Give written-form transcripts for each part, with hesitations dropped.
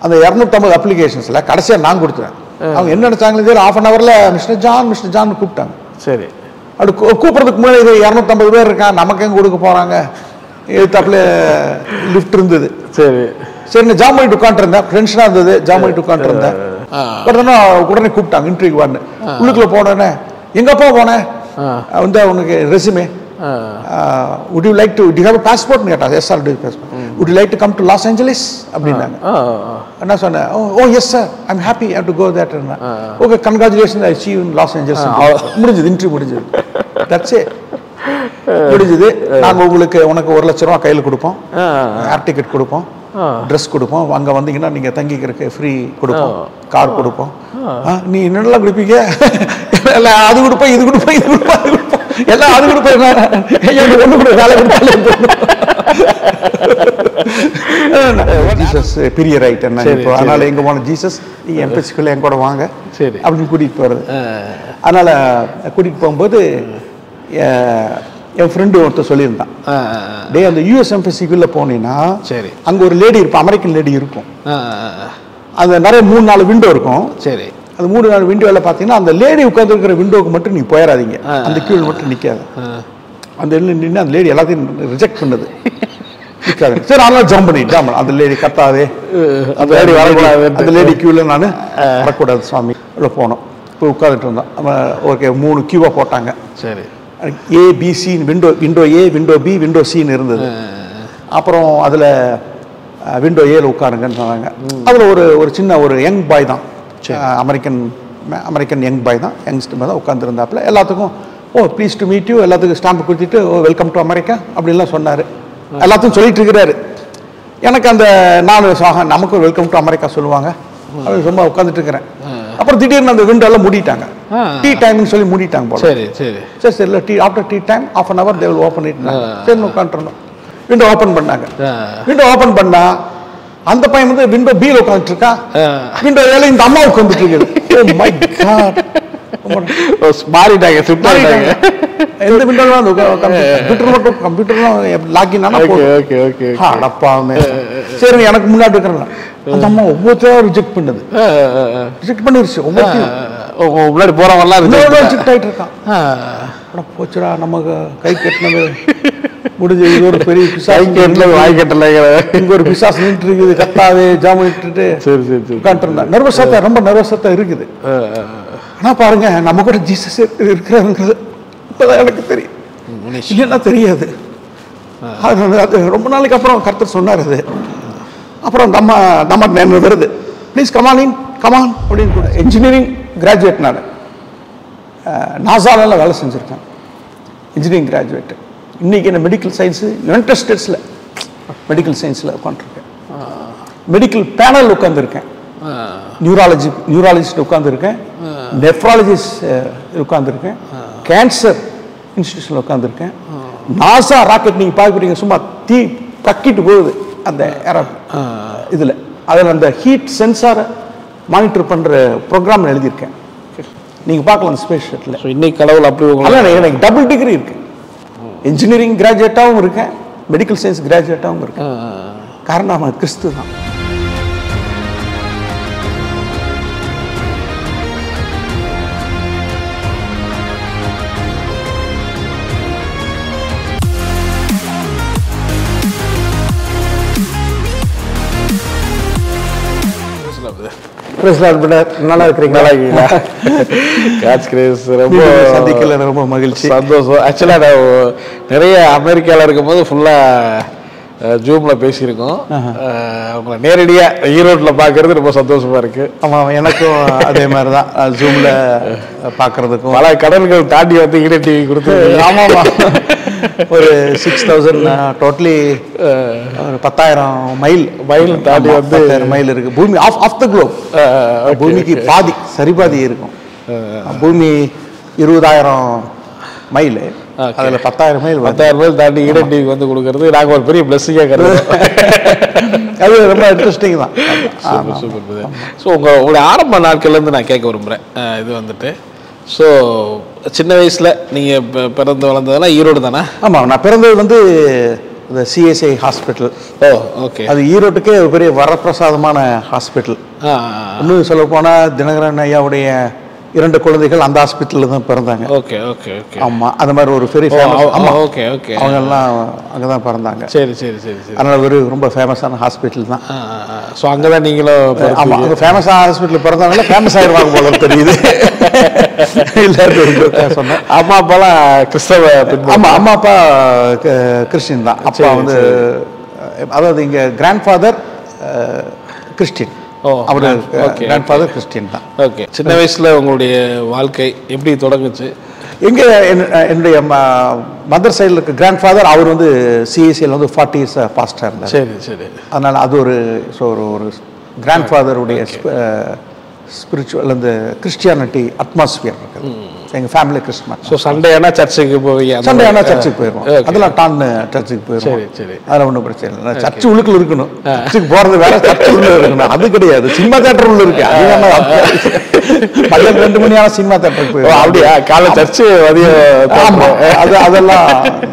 அந்த 250 அப்ளிகேஷன்ஸில் கடைசியாக நான் கொடுத்தேன். அவங்க என்ன நினச்சாங்களே தெரியல, ½ hourல மிஸ்டர் ஜான் கூப்பிட்டாங்க. சரி. அப்படி கூப்பிட்றதுக்கு முன்னாடி இது 250 பேர் இருக்கான், நமக்கு எங்கே கொடுக்க போகிறாங்க, எழுத்தாப்புல லிஃப்ட் இருந்தது. சரி சரி, நான் ஜாம் பண்ணிட்டு உட்காந்துருந்தேன், டென்ஷனாக இருந்தது, ஜாம் பண்ணிட்டு உட்காந்துருந்தேன். உடனே கூப்பிட்டாங்க இன்டர்வியூ வான்னு. உள்ளுக்குள்ள போனேன்னே, எங்கப்பா போனேன் வந்து உனக்கு resume, would you like to, do you have a passport னு கேட்டாங்க. Yes sir, would you like to come to Los Angeles அப்படின்னாங்க. என்ன சொன்னேன், oh yes sir, I'm happy, I have to go there. Okay, congratulation, I see you in Los Angeles. முடிஞ்சது, interview முடிஞ்சது. That's it, முடிஞ்சது. நாங்கள் உனக்கு 1 லட்ச ரூபா கையில் கொடுப்போம், ஏர் டிக்கெட் கொடுப்போம், ட்ரெஸ் கொடுப்போம், அங்கே வந்தீங்கன்னா நீங்கள் தங்கிக்கிறதுக்கு ஃப்ரீ கொடுப்போம், கார் கொடுப்போம். நீ என்னெல்லாம் கொடுப்பீங்க, எல்லாம் அது கொடுப்பேன், இது கொடுப்பேன், இது கொடுப்பேன், அது கொடுப்பேன், எல்லாம் அது கொடுப்பேன், ஒன்று கூட வேலை கொடுத்தாலும் ஜீசஸ் பெரிய ரைட் என்ன இப்போ. அதனால எங்கே போன ஜீசஸ், நீ எம்பசிக்குள்ளே என் கூட வாங்க சரி அப்படின்னு கூட்டிகிட்டு போகிறது. அதனால் கூட்டிகிட்டு போகும்போது என் ஃப்ரெண்டு ஒருத்தர் சொல்லியிருந்தான், டே அந்த யூஎஸ் எம்பசிக்குள்ளே போனீங்கன்னா சரி அங்கே ஒரு லேடி இருப்போம், அமெரிக்கன் லேடி இருக்கும். அது நிறைய 3-4 விண்டோ இருக்கும். சரி, அது 3-4 விண்டோவில் பார்த்தீங்கன்னா அந்த லேடி உட்காந்துருக்கிற விண்டோவுக்கு மட்டும் நீ போயிடாதீங்க, அந்த கியூவில் மட்டும் நிற்காது. அந்த நின்று அந்த லேடி எல்லாத்தையும் ரிஜெக்ட் பண்ணுது, நிற்காது. சரி, அதெல்லாம் ஜம்ப் பண்ணிட்டு அந்த லேடி கத்தாதே, அந்த லேடி வரக்கூடாது, அந்த லேடி கியூவில் நான் வரக்கூடாது சுவாமி உள்ள போனோம். போய் உட்காந்துட்டு இருந்தோம். ஓகே, 3 கியூவாக போட்டாங்க. சரி, ஏபிசி, விண்டோ ஏ, விண்டோ பி, விண்டோ சின்னு இருந்தது. அப்புறம் அதில் விண்டோ ஏல உட்காருங்கன்னு சொன்னாங்க. அதில் ஒரு சின்ன ஒரு யங் பாய் தான், அமெரிக்கன் யங் பாய் தான், யங்ஸ்டர் தான் உட்காந்துருந்தாப்புல. எல்லாத்துக்கும் ப்ளீஸ் டு மீட் யூ, எல்லாத்துக்கும் ஸ்டாம்பு கொடுத்துட்டு வெல்கம் டு அமெரிக்கா அப்படின்லாம் சொன்னார். எல்லாத்தையும் சொல்லிட்டு இருக்கிறாரு. எனக்கு அந்த நமக்கும் வெல்கம் டு அமெரிக்கா சொல்லுவாங்க, அது ரொம்ப உட்காந்துட்டு இருக்கிறேன். அப்புறம் திடீர்னு அந்த விண்டோலாம் மூடிட்டாங்க, டீ டைம்னு சொல்லி மூடிட்டாங்க போல. சரி சரி சரி சரி, இல்லை tea after tea time ½ an hour they will open it. சரி, உட்காந்துருந்தோம். விண்டோ ஓப்பன் பண்ணாங்க. விண்டோ ஓப்பன் பண்ணா அந்த பையன் வந்து விண்டோ பியில் உட்காந்துட்டு இருக்கா, விண்டோ ஏல இந்த அம்மா உட்காந்துட்டு இருக்குது. ஓ மை காட், மாறிட்டாங்க, மாறிட்டாங்க. எந்த விண்டோல வந்து கம்ப்யூட்டர் மட்டும், கம்ப்யூட்டர்லாம் லாகின் ஆனா அடப்பாமே. சரி, எனக்கு முன்னாடி இருக்கிறேன். அந்த அம்மா ஒவ்வொருத்தரும் ரிஜெக்ட் பண்ணுது, ரிஜெக்ட் பண்ணிருச்சு. ஒவ்வொருத்தையும் முன்னாடி போறவங்கலாம் ரிஜெக்ட் ஆயிட்டு இருக்கான். போச்சுடா, நமக்கு கை கட்டினது முடிஞ்சு. இது ஒரு பெரிய வாய் கட்டல, இங்க ஒரு பிசாஸ் நின்று இருக்குது, கத்தாவே ஜாம விட்டுட்டு உட்காந்துட்டு இருந்தா. நர்வஸா, ரொம்ப நர்வஸா இருக்குது. ஆனா பாருங்க, நம்ம கூட ஜீசஸ் இருக்கிறாருங்கிறது இப்பதான் எனக்கு தெரியும், இல்லைன்னா தெரியாது. அது ரொம்ப நாளைக்கு அப்புறம் கர்த்தர் சொன்னார். அது அப்புறம் நம்ம வருது, ப்ளீஸ் கமான் அப்படின்னு கூட. இன்ஜினியரிங் கிராஜுவேட் நான், நாசாலெல்லாம் வேலை செஞ்சுருக்கேன், இன்ஜினியரிங் கிராஜுவேட்டு. இன்னைக்கு என்ன மெடிக்கல் சயின்ஸு, யுனைடெட் ஸ்டேட்ஸில் மெடிக்கல் சயின்ஸில் உட்காந்துருக்கேன், மெடிக்கல் பேனல் உட்காந்துருக்கேன், நியூராலஜிஸ்ட் உட்காந்துருக்கேன், நெஃப்ராலஜிஸ்ட் உட்காந்துருக்கேன், கேன்சர் இன்ஸ்டிடியூஷனில் உட்காந்துருக்கேன். நாசா ராக்கெட் நீங்கள் பார்க்குறீங்க, சும்மா தீ கக்கிட்டு போகுது அந்த இதில். அதில் அந்த ஹீட் சென்சாரை மானிட்டர் பண்ணுற ப்ரோக்ராம் எழுதியிருக்கேன், நீங்கள் பார்க்கலாம் அந்த ஸ்பேஸ் ஷட்டில். இன்னைக்கு கடவுள் அப்படி எனக்கு டபுள் டிகிரி இருக்கு, இன்ஜினியரிங் கிராஜுவேட்டாகவும் இருக்கேன், மெடிக்கல் சயின்ஸ் கிராஜுவேட்டாகவும் இருக்கேன். காரணம் கிறிஸ்து தான். நல்லா இருக்கிறீங்களா? ரொம்ப சந்திக்கல, ரொம்ப மகிழ்ச்சி, சந்தோஷம். ஆக்சுவலா நான் நிறைய அமெரிக்காவில் இருக்கும்போது ஃபுல்லா ஜூம்ல பேசியிருக்கோம். உங்களை நேரடியா ஈரோட்டில் பார்க்கறது ரொம்ப சந்தோஷமா இருக்கு. ஆமாம், எனக்கும் அதே மாதிரி தான், ஜூம்ல பார்க்கறதுக்கும். பல கடல்கள் தாண்டி வந்து ஈரோட் டிவி கொடுத்து. ஆமாம், ஒரு 6000 டோட்டலி, ஒரு 10,000 மைல் தாண்டி வந்து மைல் இருக்கு. பூமி ஆஃப் த குளோப், பூமிக்கு பாதி சரிபாதி இருக்கும். பூமி 20,000 மைல், அதுல 10,000 மைல் தாண்டி ஈரோட் டிவி வந்து கொடுக்கறது நாங்கள் ஒரு பெரிய பிளஸ்ஸிங்காக கருதுறோம். அது ரொம்ப இன்ட்ரெஸ்டிங் தான். சூப்பர். ஸோ உங்களுடைய ஆரம்ப நாட்கள்லேருந்து நான் கேட்க விரும்புகிறேன், இது வந்துட்டு ஸோ சின்ன வயசில் நீங்கள் பிறந்து வளர்ந்ததெல்லாம் ஈரோடு தானே? ஆமாம், நான் பிறந்தது வந்து இந்த சிஎஸ்ஐ ஹாஸ்பிட்டல். ஓகே. அது ஈரோட்டுக்கே ஒரு பெரிய வரப்பிரசாதமான ஹாஸ்பிட்டல். இன்னும் சொல்ல போனால் தினகரன் ஐயாவுடைய 2 குழந்தைகள் அந்த ஹாஸ்பிட்டலில் தான் பிறந்தாங்க. Okay okay okay. ஆமாம், அது மாதிரி ஒரு பெரிய ஃபேமஸ். ஆமாம், ஓகே ஓகே. அவங்கெல்லாம் அங்கே தான் பிறந்தாங்க. சரி சரி சரி சரி. அதனால் ஒரு ரொம்ப ஃபேமஸான ஹாஸ்பிட்டல் தான். ஸோ அங்கே தான் நீங்களும்? ஆமாம், அங்கே ஃபேமஸான ஹாஸ்பிட்டல் பிறந்தவங்கள ஃபேமஸ் ஆகிடுவாங்க போல தெரியுது. இல்லை சொன்னேன். அம்மா அப்பாலாம் கிறிஸ்தவ? ஆமாம், அம்மா அப்பா கிறிஸ்டின் தான். அப்பா வந்து அதாவது இங்கே கிராண்ட் ஃபாதர் கிறிஸ்டின், அவர் கிராண்ட் ஃபாதர் கிறிஸ்டின் தான். ஓகே. சின்ன வயசுல உங்களுடைய வாழ்க்கை எப்படி தொடங்குச்சு? எங்கே என்னுடைய மதர் சைடில் இருக்க கிராண்ட் ஃபாதர் அவர் வந்து சிஎஸ்சியில் வந்து 40 years பாஸ்டர் இருந்தார். சரி சரி. அதனால் அது ஒரு ஒரு கிராண்ட் ஃபாதருடைய ஸ்பிரிச்சுவல் அந்த கிறிஸ்டியானிட்டி அட்மாஸ்பியர் இருக்குது. எங்கள் ஃபேமிலி கிறிஸ்மஸ். ஸோ சண்டே ஆனால் சர்ச்சுக்கு போவீங்க? சண்டே ஆனால் சர்ச்சுக்கு போயிடுவோம். அதெல்லாம் டான்னு சர்ச்சுக்கு போயிடுவோம். சரி சரி. அதெல்லாம் ஒன்றும் பிரச்சனை இல்லை. சர்ச்சு உள்ளுக்குள்ள இருக்கணும். சர்ச்சுக்கு போகிறது வேற, சர்ச்சு உள்ள இருக்கணும் அது கிடையாது. சினிமா தேட்டர் உள்ள இருக்கு. மதியம் 2 மணி ஆனால் சினிமா தேட்டருக்கு போயிடுவோம். அப்படியா? காலை சர்ச்சு மதியம்? ஆமாம்,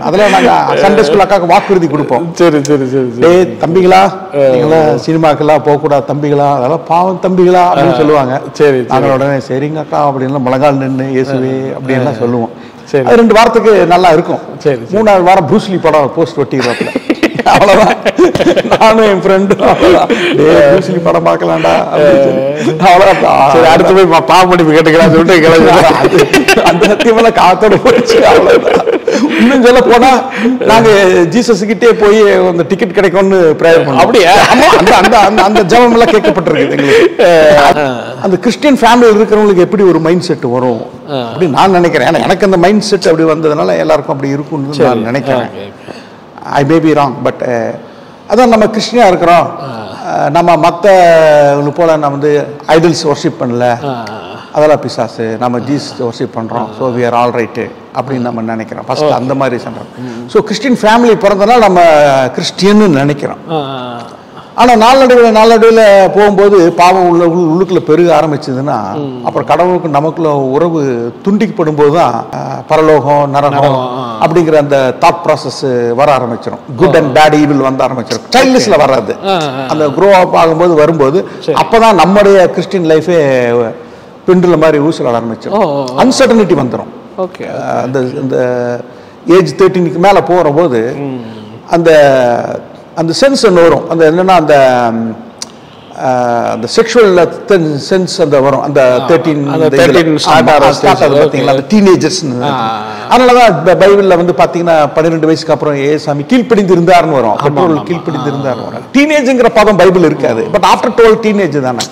அதெல்லாம் நாங்கள் சண்டே ஸ்கூல் அக்காவுக்கு வாக்குறுதி கொடுப்போம். சரி சரி சரி. டேய் தம்பிகளா, நீங்களா சினிமாக்கெல்லாம் போகக்கூடாது தம்பிகளா, அதெல்லாம் பாவம் தம்பிகளா அப்படின்னு சொல்லுவாங்க. சரி. நாங்கள் உடனே சரிங்க அக்கா அப்படின்னு முழங்கால் நின்று இயேசுவே அப்படின்லாம் சொல்லுவோம். சரி. அது 2 வாரத்துக்கு நல்லா இருக்கும். சரி. 3ஆவது வாரம் ப்ரூஸ்லி படம் போஸ்ட் ஒட்டிடுவாப்புல. அவ்வளோதான். நானும் என் ஃப்ரெண்டும் ப்ரூஸ்லி படம் பார்க்கலாம்டா அவ்வளோதான். சரி, அடுத்து போய் பாவமன்னிப்பு கேட்டுக்கலாம்னு சொல்லிட்டு கிளம்பி அந்த சத்தியமெல்லாம் காத்தோட போயிடுச்சு. அவ்வளோதான். இன்னும் சொல்ல போனா நாங்க ஜீசஸ் கிட்டே போய் அந்த டிக்கெட் கிடைக்கும்னு ப்ரேயர் பண்ணோம். அப்படியா? அந்த ஜெபம் எல்லாம் கேட்கப்பட்டிருக்கு எங்களுக்கு. அந்த கிறிஸ்டியன் ஃபேமிலியில் இருக்கிறவங்களுக்கு எப்படி ஒரு மைண்ட் செட் வரும் அப்படின்னு நான் நினைக்கிறேன். ஏன்னா எனக்கு அந்த மைண்ட் செட் அப்படி வந்ததுனால எல்லாருக்கும் அப்படி இருக்கும்னு நான் நினைக்கிறேன். ஐ மே பி ராங், பட் அதான் நம்ம கிறிஸ்டியனாக இருக்கிறோம். நம்ம மற்ற போல நம்ம வந்து ஐடல்ஸ் ஒர்ஷிப் பண்ணல, அதெல்லாம் பிசாசு, நம்ம ஜீசஸ் ஒர்ஷிப் பண்ணுறோம், so we are all right அப்படின்னு நம்ம நினைக்கிறோம். ஃபர்ஸ்ட் அந்த மாதிரி சொல்கிறோம். ஸோ கிறிஸ்டின் ஃபேமிலி பிறந்தனால நம்ம கிறிஸ்டியன்னு நினைக்கிறோம். ஆனால் நாளடைவில் போகும்போது பாவம் உள்ளுக்குள்ள பெருக ஆரம்பிச்சதுன்னா அப்புறம் கடவுளுக்கு நமக்குள்ள உறவு துண்டிக்கப்படும் போது தான் பரலோகம் நரகம் அப்படிங்கிற அந்த தாட் ப்ராசஸ் வர ஆரம்பிச்சிடும். குட் அண்ட் பேட் ஈவில் வந்து ஆரம்பிச்சிடும். சைல்ட்லெஸ்ல வராது, அந்த க்ரோ அப் ஆகும்போது வரும்போது அப்போதான் நம்முடைய கிறிஸ்டின் லைஃபே பெண்டுல மாதிரி ஊசல் ஆரம்பிச்சிடும். அன்சர்டனிட்டி வந்துடும். அந்த ஏஜ் 13க்கு மேலே போகிற போது அந்த அந்த சென்ஸ் ஒன்று வரும். அந்த என்னன்னா அந்த செக்ஷுவல் சென்ஸ் அந்த வரும். அந்த 13 பார்த்தீங்களா, அந்த டீனேஜர்ஸ். அதனாலதான் பைபிள்ல வந்து பாத்தீங்கன்னா 12 வயசுக்கு அப்புறம் ஏசாமி கீழ்ப்படிந்து இருந்தாருன்னு வரும். பெட்ரோல் கீழ்ப்படிந்து இருந்தாரு வரும். டீனேஜ்ங்கிற பதம் பைபிள் இருக்காது, பட் ஆஃப்டர் 12 டீனேஜ் தானே.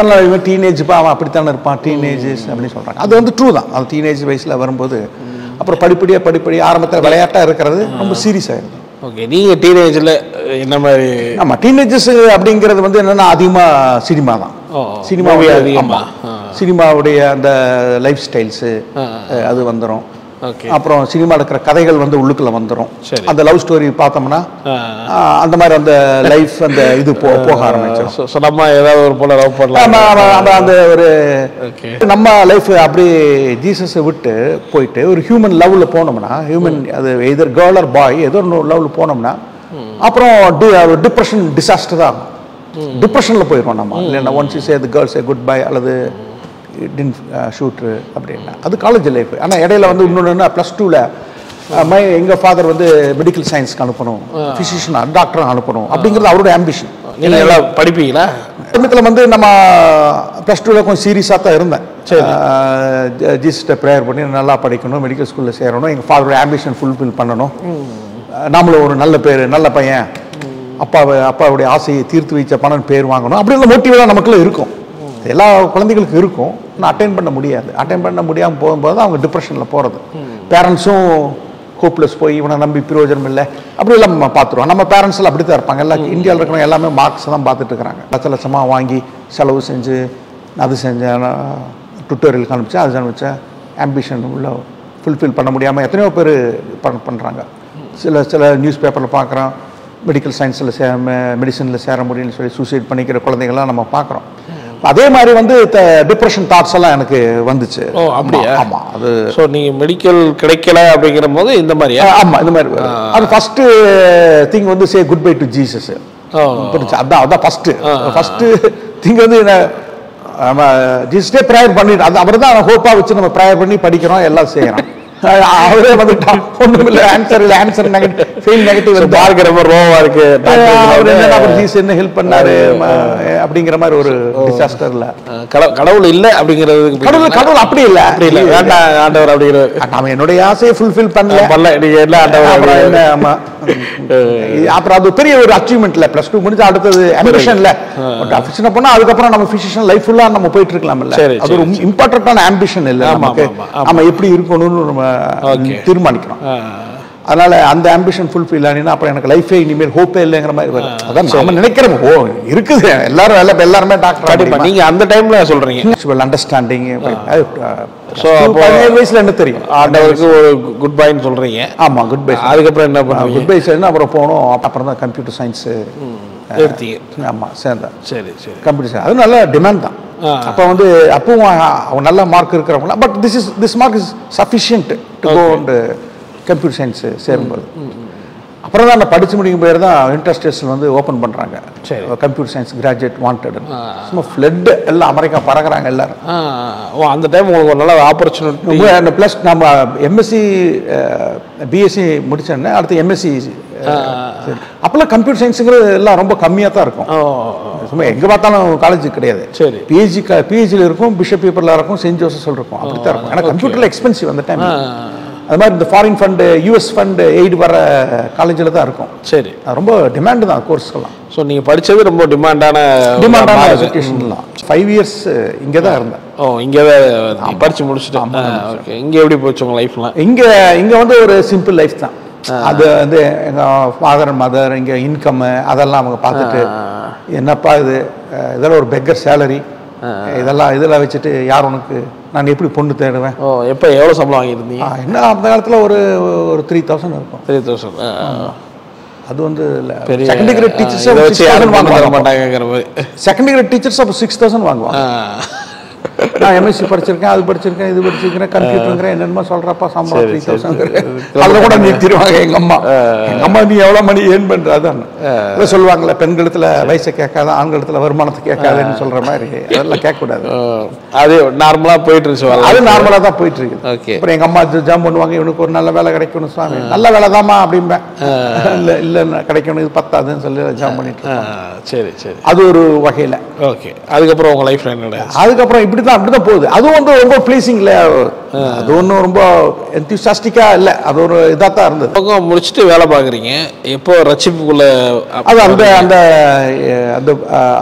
அதனால இவன் டீனேஜ் அவன் அப்படித்தானே இருப்பான், டீனேஜஸ் அப்படின்னு சொல்றாங்க. அது வந்து ட்ரூ தான். அந்த டீனேஜ் வயசுல வரும்போது அப்புறம் படிப்படியா ஆரம்பத்தில் விளையாட்டா இருக்கிறது ரொம்ப சீரியஸ் ஆயிடுது. ஓகே. நீங்க டீனேஜ்ல என்ன மாதிரி? ஆமா, டீனேஜஸ் அப்படிங்கிறது வந்து என்னன்னா அதிகமா சினிமா தான். சினிமாவுடைய அந்த லைஃப் ஸ்டைல்ஸ் அது வந்துடும். அப்புறம் சினிமா இருக்கிற கதைகள் வந்து உள்ளுக்குள்ள வந்துடும். அந்த லவ் ஸ்டோரி பார்த்தோம்னா அந்த மாதிரி அந்த லைஃப் அந்த இது போக ஆரம்பிச்சிடும். நம்ம ஏதாவது ஒரு போல லவ் பண்ணலாம். அந்த ஒரு நம்ம லைஃப் அப்படி ஜீசஸை விட்டு போயிட்டு ஒரு ஹியூமன் லவ்ல போனோம்னா, ஹியூமன் அது எதர் கேர்ள் ஆர் பாய் ஏதோ ஒரு லவ்ல போனோம்னா அப்புறம் டிப்ரெஷன் டிசாஸ்டர் தான். டிப்ரெஷன்ல போயிடுவோம் நம்ம. இல்லைன்னா once you say the girl say good bye அல்லது ஷூட்ரு அப்படின்னா அது காலேஜ் லைஃப். ஆனால் இடையில வந்து இன்னொன்று +2ல் எங்கள் ஃபாதர் வந்து மெடிக்கல் சயின்ஸ்க்கு அனுப்பணும், ஃபிசிஷியன் டாக்டர் அனுப்பணும் அப்படிங்கிறது அவரோட ஆம்பிஷன். நீங்கள் எல்லாம் படிப்பீங்களா? சமயத்தில் வந்து நம்ம +2ல் கொஞ்சம் சீரியஸாக தான் இருந்தேன். ஜீசஸ்ட்டை ப்ரேயர் பண்ணி நல்லா படிக்கணும், மெடிக்கல் ஸ்கூலில் சேரணும், எங்கள் ஃபாதரோட ஆம்பிஷன் ஃபுல்ஃபில் பண்ணணும், நாமளும் ஒரு நல்ல பேர் நல்ல பையன், அப்பாவுடைய ஆசையை தீர்த்து வைச்ச பணம் பேர் வாங்கணும் அப்படிங்கிற மோட்டிவெலாம் நமக்குள்ள இருக்கும். எல்லா குழந்தைகளுக்கும் இருக்கும். ஆனால் அட்டைன் பண்ண முடியாது. அட்டைன் பண்ண முடியாமல் போகும்போது தான் அவங்க டிப்ரெஷனில் போகிறது. பேரண்ட்ஸும் ஹோப்லெஸ் போய் இவனை நம்பி பிரயோஜனம் இல்லை அப்படி எல்லாம் நம்ம பார்த்துருவோம். நம்ம பேரண்ட்ஸ் எல்லாம் அப்படி தான் இருப்பாங்க. எல்லாம் இந்தியாவில் இருக்கிறவங்க எல்லாமே மார்க்ஸ் தான் பார்த்துட்டு இருக்கிறாங்க. லட்சமாக வாங்கி செலவு செஞ்சு அது செஞ்சேன், டுட்டோரியல் காமிச்சேன், அது காமிச்சேன், ஆம்பிஷன் உள்ள ஃபுல்ஃபில் பண்ண முடியாமல் எத்தனையோ பேர் பண்ணுறாங்க. சில நியூஸ் பேப்பரில் பார்க்குறோம், மெடிக்கல் சயின்ஸில் மெடிசனில் சேர முடியும்னு சொல்லி சூசைட் பண்ணிக்கிற குழந்தைங்கள்லாம் நம்ம பார்க்குறோம். அதே மாதிரி வந்து டிப்ரெஷன் தாட்ஸ் எல்லாம் எனக்கு வந்துச்சு. ஓ அப்படியா? ஆமா. அது ஸோ நீங்க மெடிக்கல் கிடைக்கல அப்படிங்கிற போது இந்த மாதிரியா? ஆமா, இந்த மாதிரி அது ஃபர்ஸ்ட் திங் வந்து சே குட் பை டு ஜீசஸ். அதான் ஃபர்ஸ்ட் திங் வந்து நம்ம ஜீசஸே ப்ரேயர் பண்ணிட்டு அது அவர் தான் ஹோப்பா வச்சு நம்ம ப்ரேயர் பண்ணி படிக்கிறோம் எல்லாம் செய்யறோம். அவரே வந்துட்டான், ஒண்ணும் இல்லை, ஆன்சர் நெகட்டிவ் பார்க்க ரொம்ப ரோவா இருக்கு, என்ன ஹெல்ப் பண்ணாரு அப்படிங்கிற மாதிரி ஒரு டிசாஸ்டர்ல. கடவுள் இல்ல அப்படிங்கிறது கடவுள் அப்படி இல்ல, வேண்டாம் ஆண்டவர் அப்படிங்கிறது. நாம என்னுடைய ஆசையை ஃபுல்ஃபில் பண்ணல, நீங்க என்ன ஆண்டவர். ஆமா, அப்புறம் அது பெரிய ஒரு அச்சீவ்மெண்ட்ல பிளஸ் 2 முடிஞ்சு அடுத்தது ஆம்பிஷன்ல அஃபிஷன் போனா அதுக்கப்புறம் நம்ம பிசிஷியன் லைஃப் ஃபுல்லா நம்ம போயிட்டு இருக்கலாம்ல. அது ஒரு இம்பார்ட்டன்டான ஆம்பிஷன் இல்ல நமக்கு, நம்ம எப்படி இருக்கணும்னு நம்ம தீர்மானிக்கிறோம். அதனால அந்த ஆம்பிஷன் ஃபுல்ஃபில் ஆனினா அப்புறம் எனக்கு லைஃபே இனிமேல் ஹோப்பே இல்லைங்கிற மாதிரி வரும். அதான் நம்ம நினைக்கிறோம், ஓ இருக்குது எல்லாரும் எல்லாருமே டாக்டர். நீங்க அந்த டைம்ல சொல்றீங்க அண்டர்ஸ்டாண்டிங். ஸோ 17 வயசுல என்ன தெரியும், ஆண்டவருக்கு ஒரு குட் பைன்னு சொல்றீங்க. ஆமா, குட் பை. அதுக்கப்புறம் என்ன பண்ணுவீங்க? குட் பை சரினா அப்புறம் போனோம், அப்புறம் தான் கம்ப்யூட்டர் சயின்ஸ் எடுத்தீங்க. ஆமா, சேர்ந்தேன். சரி சரி. கம்ப்யூட்டர் சயின்ஸ் அது நல்ல டிமாண்ட் தான். அப்போ வந்து அப்பவும் அவன் நல்ல மார்க் இருக்கிறவங்கள, but this mark is sufficient to go and computer science சேரும்போது. அப்புறம் தான் நான் படிச்சு முடிக்கும் பேர் தான் இன்டர்ஸ்டேஷன் வந்து ஓப்பன் பண்றாங்க. கம்ப்யூட்டர் சயின்ஸ் கிராஜுவேட் வாண்டட், சும்மா ஃப்ளட் எல்லாம் அமெரிக்கா பறக்குறாங்க எல்லாரும். ஓ அந்த டைம் உங்களுக்கு ஒரு நல்ல ஆப்பர்ச்சுனிட்டி. ப்ளஸ் நம்ம எம்எஸ்சி பிஎஸ்சி முடிச்சோன்னே அடுத்து எம்எஸ்சி. அப்பெல்லாம் கம்ப்யூட்டர் சயின்ஸுங்கிறது எல்லாம் ரொம்ப கம்மியாக தான் இருக்கும். சும்மா எங்கே பார்த்தாலும் காலேஜ் கிடையாது. சரி. பிஹெச்சியில் இருக்கும், பிஷப் பேப்பரில் இருக்கும், சென்ட் ஜோசப்ஸில் இருக்கும், அப்படி தான் இருக்கும். ஏன்னா கம்ப்யூட்டரில் எக்ஸ்பென்சிவ் அந்த டைம். அது மாதிரி இந்த foreign fund, US fund, aid வர காலேஜில் தான் இருக்கும். சரி. ரொம்ப டிமாண்டு தான் கோர்ஸ்க்கெல்லாம். ஸோ நீங்கள் படித்தது ரொம்ப டிமாண்டான சுச்சுவேஷன்லாம். 5 இயர்ஸ் இங்கே தான் இருந்தேன். ஓ இங்கே தான் படித்து முடிச்சுட்டேன். ஓகே. இங்கே எப்படி போச்சு உங்கள் லைஃப்லாம்? இங்கே வந்து ஒரு சிம்பிள் லைஃப் தான். அது வந்து எங்கள் ஃபாதர் மதர் இங்கே இன்கம்மு அதெல்லாம் அவங்க பார்த்துட்டு, என்னப்பா இதெல்லாம் ஒரு பெக்கர் சேலரி, இதெல்லாம் வச்சுட்டு யார் உனக்கு, நான் எப்படி பொண்ணு தேடுவேன். ஓ எப்போ எவ்வளோ சம்பளம் வாங்கியிருந்தீங்க? என்ன அந்த காலத்தில் ஒரு 3000 இருக்கும். 3000. அது வந்து செகண்ட் கிரேட் டீச்சர்ஸ் வாங்க மாட்டாங்கிற மாதிரி. செகண்ட் கிரேட் டீச்சர்ஸ் அப்போ 6000 வாங்குவாங்க. நான் எம்எஸ்சி படிச்சிருக்கேன், அது படிச்சிருக்கேன், இது படிச்சிருக்கேன், கம்ப்யூட்டருங்கிறேன், என்னென்னமோ சொல்றப்பா சம்பளம் 3000. அதில் கூட நிறுத்திடுவாங்க எங்க அம்மா நீ எவ்வளோ மணி ஏர்ன் பண்ற, அதான் சொல்லுவாங்கல்ல, பெண்களத்துல வயசை கேட்காத, ஆண்களத்துல வருமானத்தை கேட்காதுன்னு சொல்ற மாதிரி. அதெல்லாம் கேட்கக்கூடாது. அது நார்மலா போயிட்டு இருந்துச்சு. அது நார்மலா தான் போயிட்டு இருக்கு. ஓகே. அப்புறம் எங்க அம்மா ஜாம் பண்ணுவாங்க, இவனுக்கு ஒரு நல்ல வேலை கிடைக்கணும் சாமி, நல்ல வேலை தாமா அப்படிம்பேன். இல்ல கிடைக்கணும், இது பத்தாதுன்னு சொல்லி ஜாம் பண்ணிட்டு. சரி சரி. அது ஒரு வகையில. ஓகே. அதுக்கப்புறம் உங்க லைஃப்ல என்ன? அதுக்கப்புறம் அப்படிதான் போகுது. அது வந்து ரொம்ப பிளீசிங் இல்ல, அது ஒன்றும் ரொம்ப என்தூசியாஸ்டிக்கா இல்ல, அது ஒரு இதா தான் இருந்தது. முடிச்சுட்டு வேலை பாக்குறீங்க, எப்போ ரட்சிப்புக்குள்ள அது அந்த அந்த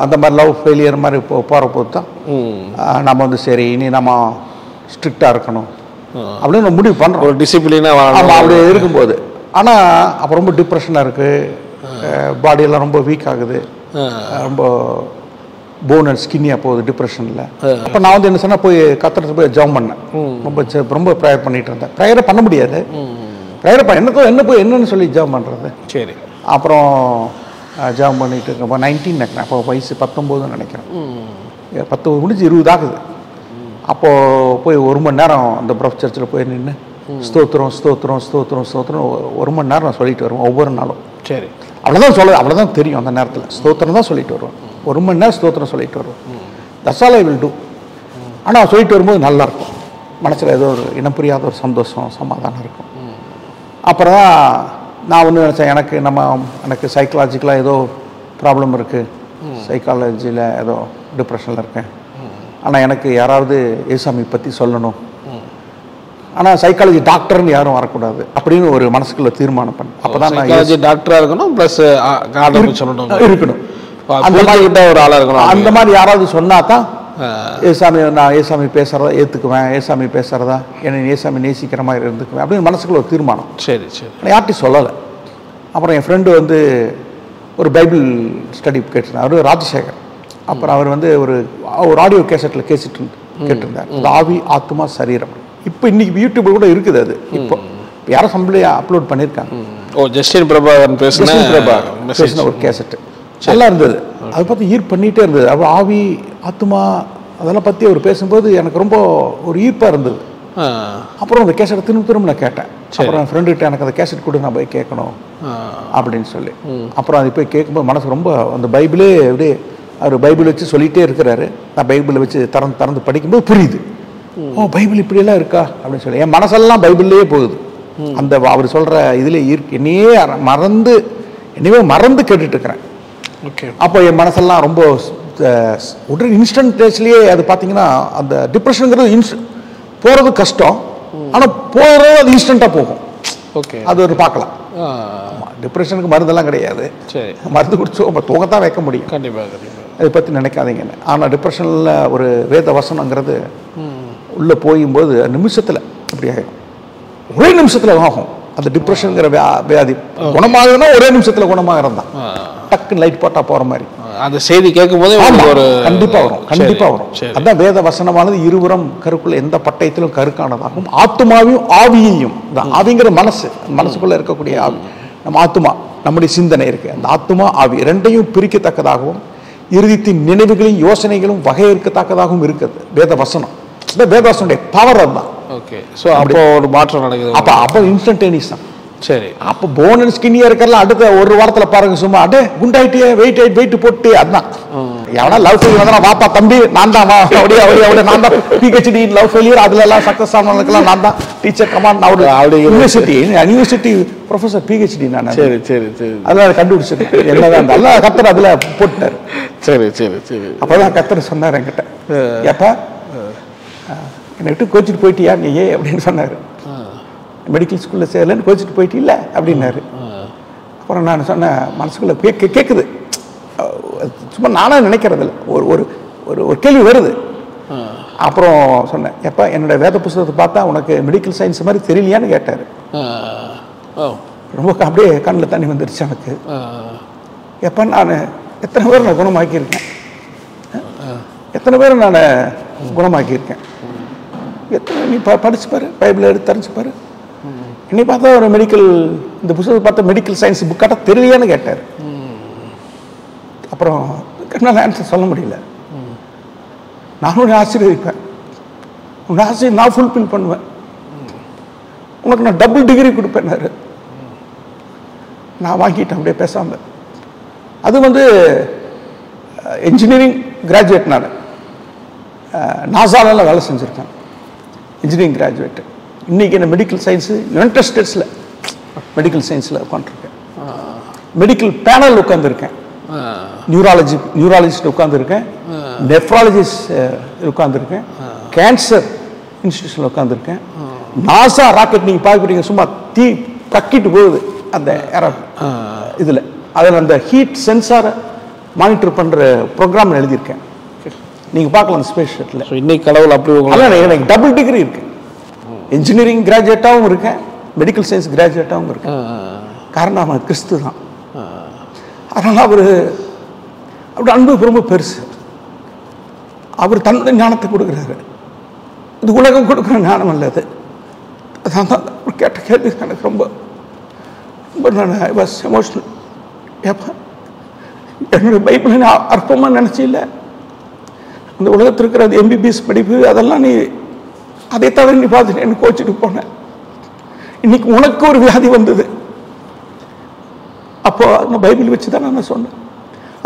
அந்த மாதிரி லவ் ஃபெயிலியர் மாதிரி போற போது தான் நம்ம வந்து சரி இனி நம்ம ஸ்ட்ரிக்டா இருக்கணும் அப்படின்னு முடிவு பண்றோம். ஒரு டிசிப்ளினா அப்படி இருக்கும்போது. ஆனா அப்ப ரொம்ப டிப்ரெஷனா இருக்கு, பாடியெல்லாம் ரொம்ப வீக் ஆகுது, ரொம்ப போன் அண்ட் ஸ்கின்னியாக போகுது டிப்ரெஷனில். அப்போ நான் வந்து என்ன சொன்னால் போய் கத்துறது போய் ஜாம் பண்ணேன். ரொம்ப ப்ரேயர் பண்ணிட்டு இருந்தேன். ப்ரேயரை பண்ண முடியாது, ப்ரேயரை என்னன்னு சொல்லி ஜாம் பண்ணுறது. சரி. அப்புறம் ஜாம் பண்ணிட்டு இருக்கப்போ 19 நினைக்கிறேன், அப்போ வயசு 19 நினைக்கிறேன். 10 முடிஞ்சு 20 ஆகுது. அப்போது போய் 1 மணி நேரம் அந்த ப்ரொஃப் சர்ச்சில் போய் நின்று ஸ்தோத்திரம் ஸ்தோத்திரம் ஸ்தோத்திரம் ஸ்தோத்திரம் 1 மணி நேரம் நான் சொல்லிட்டு வருவேன் ஒவ்வொரு நாளும். சரி. அவ்வளோதான் தெரியும் அந்த நேரத்தில். ஸ்தோத்திரம் தான் சொல்லிட்டு வருவேன், 1 மணி நேரம் ஸ்தோத்திரம் சொல்லிட்டு வருவோம். That's all I will do. ஆனால் சொல்லிட்டு வரும்போது நல்லாயிருக்கும், மனசில் ஏதோ ஒரு இனம் புரியாத ஒரு சந்தோஷம் சமாதானம் இருக்கும். அப்புறம் தான் நான் வந்து நினச்சேன், எனக்கு சைக்கலாஜிக்கலாக ஏதோ ப்ராப்ளம் இருக்குது, சைக்காலஜியில் ஏதோ டிப்ரெஷனில் இருக்கேன். ஆனால் எனக்கு யாராவது ஏசாமி பற்றி சொல்லணும், ஆனால் சைக்காலஜி டாக்டர்னு யாரும் வரக்கூடாது அப்படின்னு ஒரு மனசுக்குள்ள தீர்மானம் பண்ணேன். அப்போ தான் நான் டாக்டராக இருக்கணும், ப்ளஸ் இருக்கணும், அந்த மாதிரி ஒரு ஆளாக இருக்கணும். அந்த மாதிரி யாராவது சொன்னா தான் நான் ஏசாமி பேசுறதா ஏற்றுக்குவேன், ஏசாமி பேசுறதா என்னை ஏசாமி நேசிக்கிற மாதிரி இருந்துக்குவேன் அப்படின்னு மனசுக்குள்ள ஒரு தீர்மானம். சரி சரி. யார்கிட்டையும் சொல்லலை. அப்புறம் என் ஃப்ரெண்டு வந்து ஒரு பைபிள் ஸ்டடி கேட்டிருந்தார், அவர் ராஜசேகர். அப்புறம் அவர் வந்து ஒரு ஆடியோ கேசட்டில் கேட்டிருந்தார், அது ஆவி ஆத்மா சரீரம். இப்போ இன்னைக்கு யூடியூப்ல கூட இருக்குது அது. இப்போ யாரும் சம்பளி அப்லோட் பண்ணியிருக்காங்க. ஜஸ்டின் பிரபாகரன் பேசின ஒரு கேசட் நல்லா இருந்தது. அதை பற்றி ஈர்ப்பு பண்ணிகிட்டே இருந்தது. அவர் ஆவி, ஆத்மா அதெல்லாம் பற்றி அவர் பேசும்போது எனக்கு ரொம்ப ஒரு ஈர்ப்பாக இருந்தது. அப்புறம் அந்த கேசட்டை திரும்ப நான் கேட்டேன். அப்புறம் என் ஃப்ரெண்டுகிட்ட எனக்கு அந்த கேசட் கூட நான் போய் கேட்கணும் அப்படின்னு சொல்லி, அப்புறம் அது போய் கேட்கும்போது மனசு ரொம்ப அந்த பைபிளே அப்படியே அவர் பைபிள் வச்சு சொல்லிகிட்டே இருக்கிறாரு. நான் பைபிளை வச்சு திறந்து படிக்கும்போது புரியுது, ஓ பைபிள் இப்படியெல்லாம் இருக்கா அப்படின்னு சொல்லி என் மனசெல்லாம் பைபிள்லேயே போகுது. அந்த அவர் சொல்கிற இதில் என்னையே மறந்து கேட்டுட்டு இருக்கிறேன். அப்போ என் மனசெல்லாம் ரொம்ப உடனே இன்ஸ்டன்டேஸ்லேயே அது பார்த்தீங்கன்னா அந்த டிப்ரெஷனுங்கிறது போகிறது கஷ்டம், ஆனால் போகிறது அது இன்ஸ்டண்ட்டாக போகும். ஓகே, அது ஒரு பார்க்கலாம். டிப்ரெஷனுக்கு மருந்தெல்லாம் கிடையாது, மருந்து குடிச்சோ தூங்கத்தான் வைக்க முடியும். கண்டிப்பாக அதை பற்றி நினைக்காதீங்க. ஆனால் டிப்ரெஷனில் ஒரு வேத வசனங்கிறது உள்ளே போகும்போது நிமிஷத்தில் அப்படி ஆகிடும், ஒரே நிமிஷத்தில் ஆகும். அந்த டிப்ரெஷனுங்கிற வியாதி குணமாகுதுன்னா ஒரே நிமிஷத்தில் குணமாகறதான், டக்குன்னு லைட் போட்டா போகிற மாதிரி. அந்த செய்தி கேட்கும் போது கண்டிப்பாக வரும். அதான் வேத வசனமானது இருபுறம் கருக்குள்ள எந்த பட்டயத்திலும் கருக்கானதாகும், ஆத்மாவையும் ஆவியையும். ஆவிங்கிற மனசுக்குள்ள இருக்கக்கூடிய ஆவி, நம்ம ஆத்மா, நம்முடைய சிந்தனை இருக்கு, அந்த ஆத்மா ஆவி ரெண்டையும் பிரிக்கத்தக்கதாகவும் இறுதித்தின் நினைவுகளையும் யோசனைகளும் வகையறுக்கத்தக்கதாகவும் இருக்குது வேத வசனம். வேத வசனுடைய பவர் அதுதான். ஓகே, ஸோ அப்போ ஒரு மாற்றம் நடக்குது. அப்போ இன்ஸ்டன்டேனியஸ் தான். சரி, அப்போ போன் அண்ட் ஸ்கின்னியா இருக்கலாம், அடுத்த ஒரு வாரத்தில் பாருங்க சும்மா அடே குண்டாயிட்டியே, வெயிட் போட்டு, அதுதான். எவனா லவ் ஃபெயிலியர் வந்தா வாப்பா தம்பி நான் தான், அப்படியே நான் தான் பிஹெச்டி லவ் ஃபெயிலியர், அதுல எல்லாம் சக்சஸ் ஆனதுக்கெல்லாம் நான் தான் டீச்சர் கமாண்ட். நான் யூனிவர்சிட்டி ப்ரொஃபஸர் பிஹெச்டி நான். சரி, அதெல்லாம் கண்டுபிடிச்சது என்னதான் நல்லா கத்தர் அதுல போட்டுட்டாரு. சரி. அப்பதான் கத்தர் சொன்னார் என்கிட்ட, ஏப்பா என்னை விட்டு கோச்சிட்டு போயிட்டியா நீ அப்படின்னு சொன்னாரு. மெடிக்கல் ஸ்கூலில் சேரலன்னு கோச்சிட்டு போயிட்டீல்ல அப்படின்னாரு. அப்புறம் நான் சொன்னேன், மனசுக்குள்ள கேட்குது, சும்மா நானாக நினைக்கிறதில்ல, ஒரு ஒரு கேள்வி வருது. அப்புறம் சொன்னேன், எப்போ என்னோட வேத புத்தகத்தை பார்த்தா உனக்கு மெடிக்கல் சயின்ஸ் மாதிரி தெரியலையான்னு கேட்டார். ரொம்ப அப்படியே கண்ணில் தண்ணி வந்துருச்சு எனக்கு. எப்போ நான் எத்தனை பேர் நான் குணமாக்கியிருக்கேன், எத்தனை பேர் நான் குணமாக்கியிருக்கேன், எத்தனை நீ படிச்சு பாரு, பைபிளை எடுத்து தெரிஞ்சு பாரு. இன்னை பார்த்தா ஒரு மெடிக்கல், இந்த புத்தகத்தை பார்த்தா மெடிக்கல் சயின்ஸ் புக்காட்டா தெரியலையான்னு கேட்டார். அப்புறம் என்னால் ஆன்சர் சொல்ல முடியல. நானும் ஆசீர்வதிப்பேன், உன் ஆசையை நான் ஃபுல்ஃபில் பண்ணுவேன், உனக்கு நான் டபுள் டிகிரி கொடுப்பேன்னாரு. நான் வாங்கிட்டேன் அப்படியே பேசாமல். அது இன்ஜினியரிங் கிராஜுவேட், நான் நாசாலெல்லாம் வேலை செஞ்சுருக்கேன், இன்ஜினியரிங் கிராஜுவேட்டு. இன்றைக்கி என்ன மெடிக்கல் சயின்ஸு யுனைடெட் ஸ்டேட்ஸில் மெடிக்கல் சயின்ஸில் உட்காந்துருக்கேன், மெடிக்கல் பேனல் உட்காந்துருக்கேன், நியூராலஜிஸ்ட் உட்காந்துருக்கேன், நெஃப்ராலஜிஸ்ட் உட்காந்துருக்கேன், கேன்சர் இன்ஸ்டியூஷனில் உட்காந்துருக்கேன், நாசா ராக்கெட் நீங்கள் பார்க்குறீங்க சும்மா தீ கக்கிட்டு போகுது அந்த இதில், அதில் அந்த ஹீட் சென்சாரை மானிட்டர் பண்ணுற ப்ரோக்ராம் எழுதியிருக்கேன். நீங்கள் பார்க்கலாம் அந்த ஸ்பேஸ் ஷட்டில். இன்னைக்கு கடவுள் அப்படி எனக்கு டபுள் டிகிரி இருக்கு, இன்ஜினியரிங் கிராஜுவேட்டாகவும் இருக்கேன், மெடிக்கல் சயின்ஸ் கிராஜுவேட்டாகவும் இருக்கேன். காரணம் அவன் கிறிஸ்து தான். அதனால் அவர் அப்படி அன்பு ரொம்ப பெருசு. அவர் தன்னுடைய ஞானத்தை கொடுக்குறாரு, இது உலகம் கொடுக்குற ஞானம் அல்ல அது. அதான் தான் கேட்ட கேள்வி எனக்கு ரொம்ப ரொம்ப நான் ஐ வாஸ் எமோஷனல். ஏப்பா என்னுடைய பைபிளை நான் அற்பமாக நினச்சில்ல, இந்த உலகத்தில் இருக்கிற அது எம்பிபிஎஸ் படிப்பு அதெல்லாம் நீ அதை தவிர நீ பார்த்துட்டு எனக்கு கோச்சிட்டு போனேன். இன்னைக்கு உனக்கு ஒரு வியாதி வந்தது, அப்போ நான் பைபிள் வச்சு தான் நான் சொன்னேன்.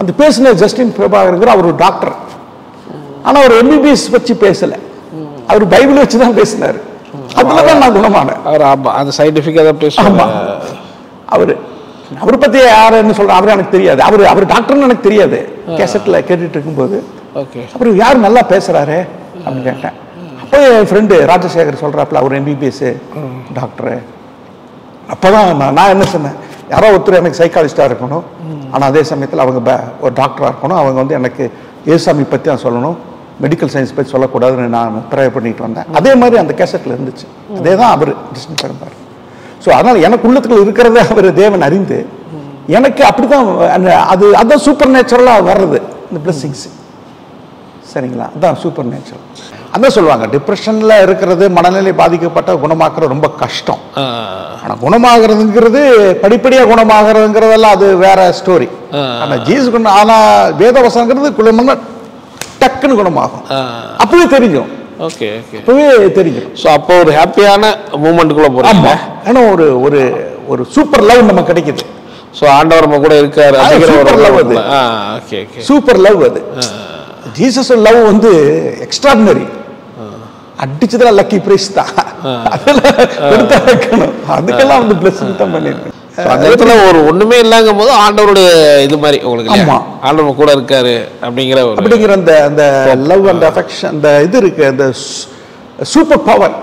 அந்த பேசின ஜஸ்டின் பிரபாகர் அவர் ஒரு டாக்டர், ஆனால் அவர் எம்பிபிஎஸ் வச்சு பேசலை, அவர் பைபிள் வச்சு தான் பேசினார். அதில் தான் நான் குணமானேன். அந்த சயின்டிஃபிக்காக தான் பேசுவாங்க. அவரை பற்றி யாருன்னு சொல்கிறேன், அவரு எனக்கு தெரியாது, அவர் டாக்டர்னு எனக்கு தெரியாது. கேசட்டில் கேட்டுட்டு இருக்கும்போது அவர் யார் நல்லா பேசுகிறாரு அப்படின்னு கேட்டேன். அப்போ என் ஃப்ரெண்டு ராஜசேகர் சொல்கிறாப்புல, அவர் எம்பிபிஎஸ் டாக்டரு. அப்போ தான் நான் என்ன சொன்னேன், யாரோ ஒருத்தர் எனக்கு சைக்காலஜிஸ்டாக இருக்கணும், ஆனால் அதே சமயத்தில் அவங்க ஒரு டாக்டராக இருக்கணும், அவங்க எனக்கு ஏசாமி பற்றி நான் சொல்லணும், மெடிக்கல் சயின்ஸ் பற்றி சொல்லக்கூடாதுன்னு நான் ப்ரே பண்ணிட்டு வந்தேன். அதே மாதிரி அந்த கேசட்டில் இருந்துச்சு. அதே தான் அவர் டிஸ்டன் பெரும்பார். ஸோ அதனால் எனக்கு உள்ளத்துக்குள்ள இருக்கிறத அவர் தேவன் அறிந்து எனக்கு அப்படி தான் அது அதான் சூப்பர் நேச்சுரலாக வர்றது இந்த பிளஸ்ஸிங்ஸ். சரிங்களா? அதான் சூப்பர் நேச்சுரல். அதான் சொல்லுவாங்க, டிப்ரெஷன்ல இருக்கிறது, மனநிலை பாதிக்கப்பட்ட குணமாக்குறது ரொம்ப கஷ்டம். ஆனா குணமாகறதுங்கிறது, படிப்படியா குணமாகறதுங்கிறதெல்லாம் அது வேற ஸ்டோரி. ஆனா ஜீசஸ் குணம், ஆனா வேதவசனங்கிறது குணம்னா டக்குன்னு குணமாகும். அப்பவே தெரியும். ஓகே ஓகே, அப்பவே தெரியும். ஸோ அப்போ ஒரு ஹாப்பியான மூமெண்ட்டுக்குள்ள போறோம். ஏன்னா ஒரு ஒரு ஒரு சூப்பர் லவ் நமக்கு கிடைக்குது. ஸோ ஆண்டவர் நம்ம கூட இருக்காரு. சூப்பர் லவ் அது. ஓகே ஓகே, சூப்பர் லவ் அது. ஜீசஸ் லவ் வந்து எக்ஸ்ட்ராடினரி. அடிச்சதுல லக்கி பிரைஸ் தான். அதுக்கெல்லாம் வந்து பிளஸிங் தான் பண்ணிருக்கேன். அந்த இடத்துல ஒரு ஒண்ணுமே இல்லாங்கும் போது ஆண்டவருடைய இது மாதிரி உங்களுக்கு ஆண்டவர் கூட இருக்காரு அப்படிங்கிற அந்த அந்த லவ் அண்ட் அஃபெக்ஷன், அந்த இது இருக்கு, அந்த சூப்பர் பவர்.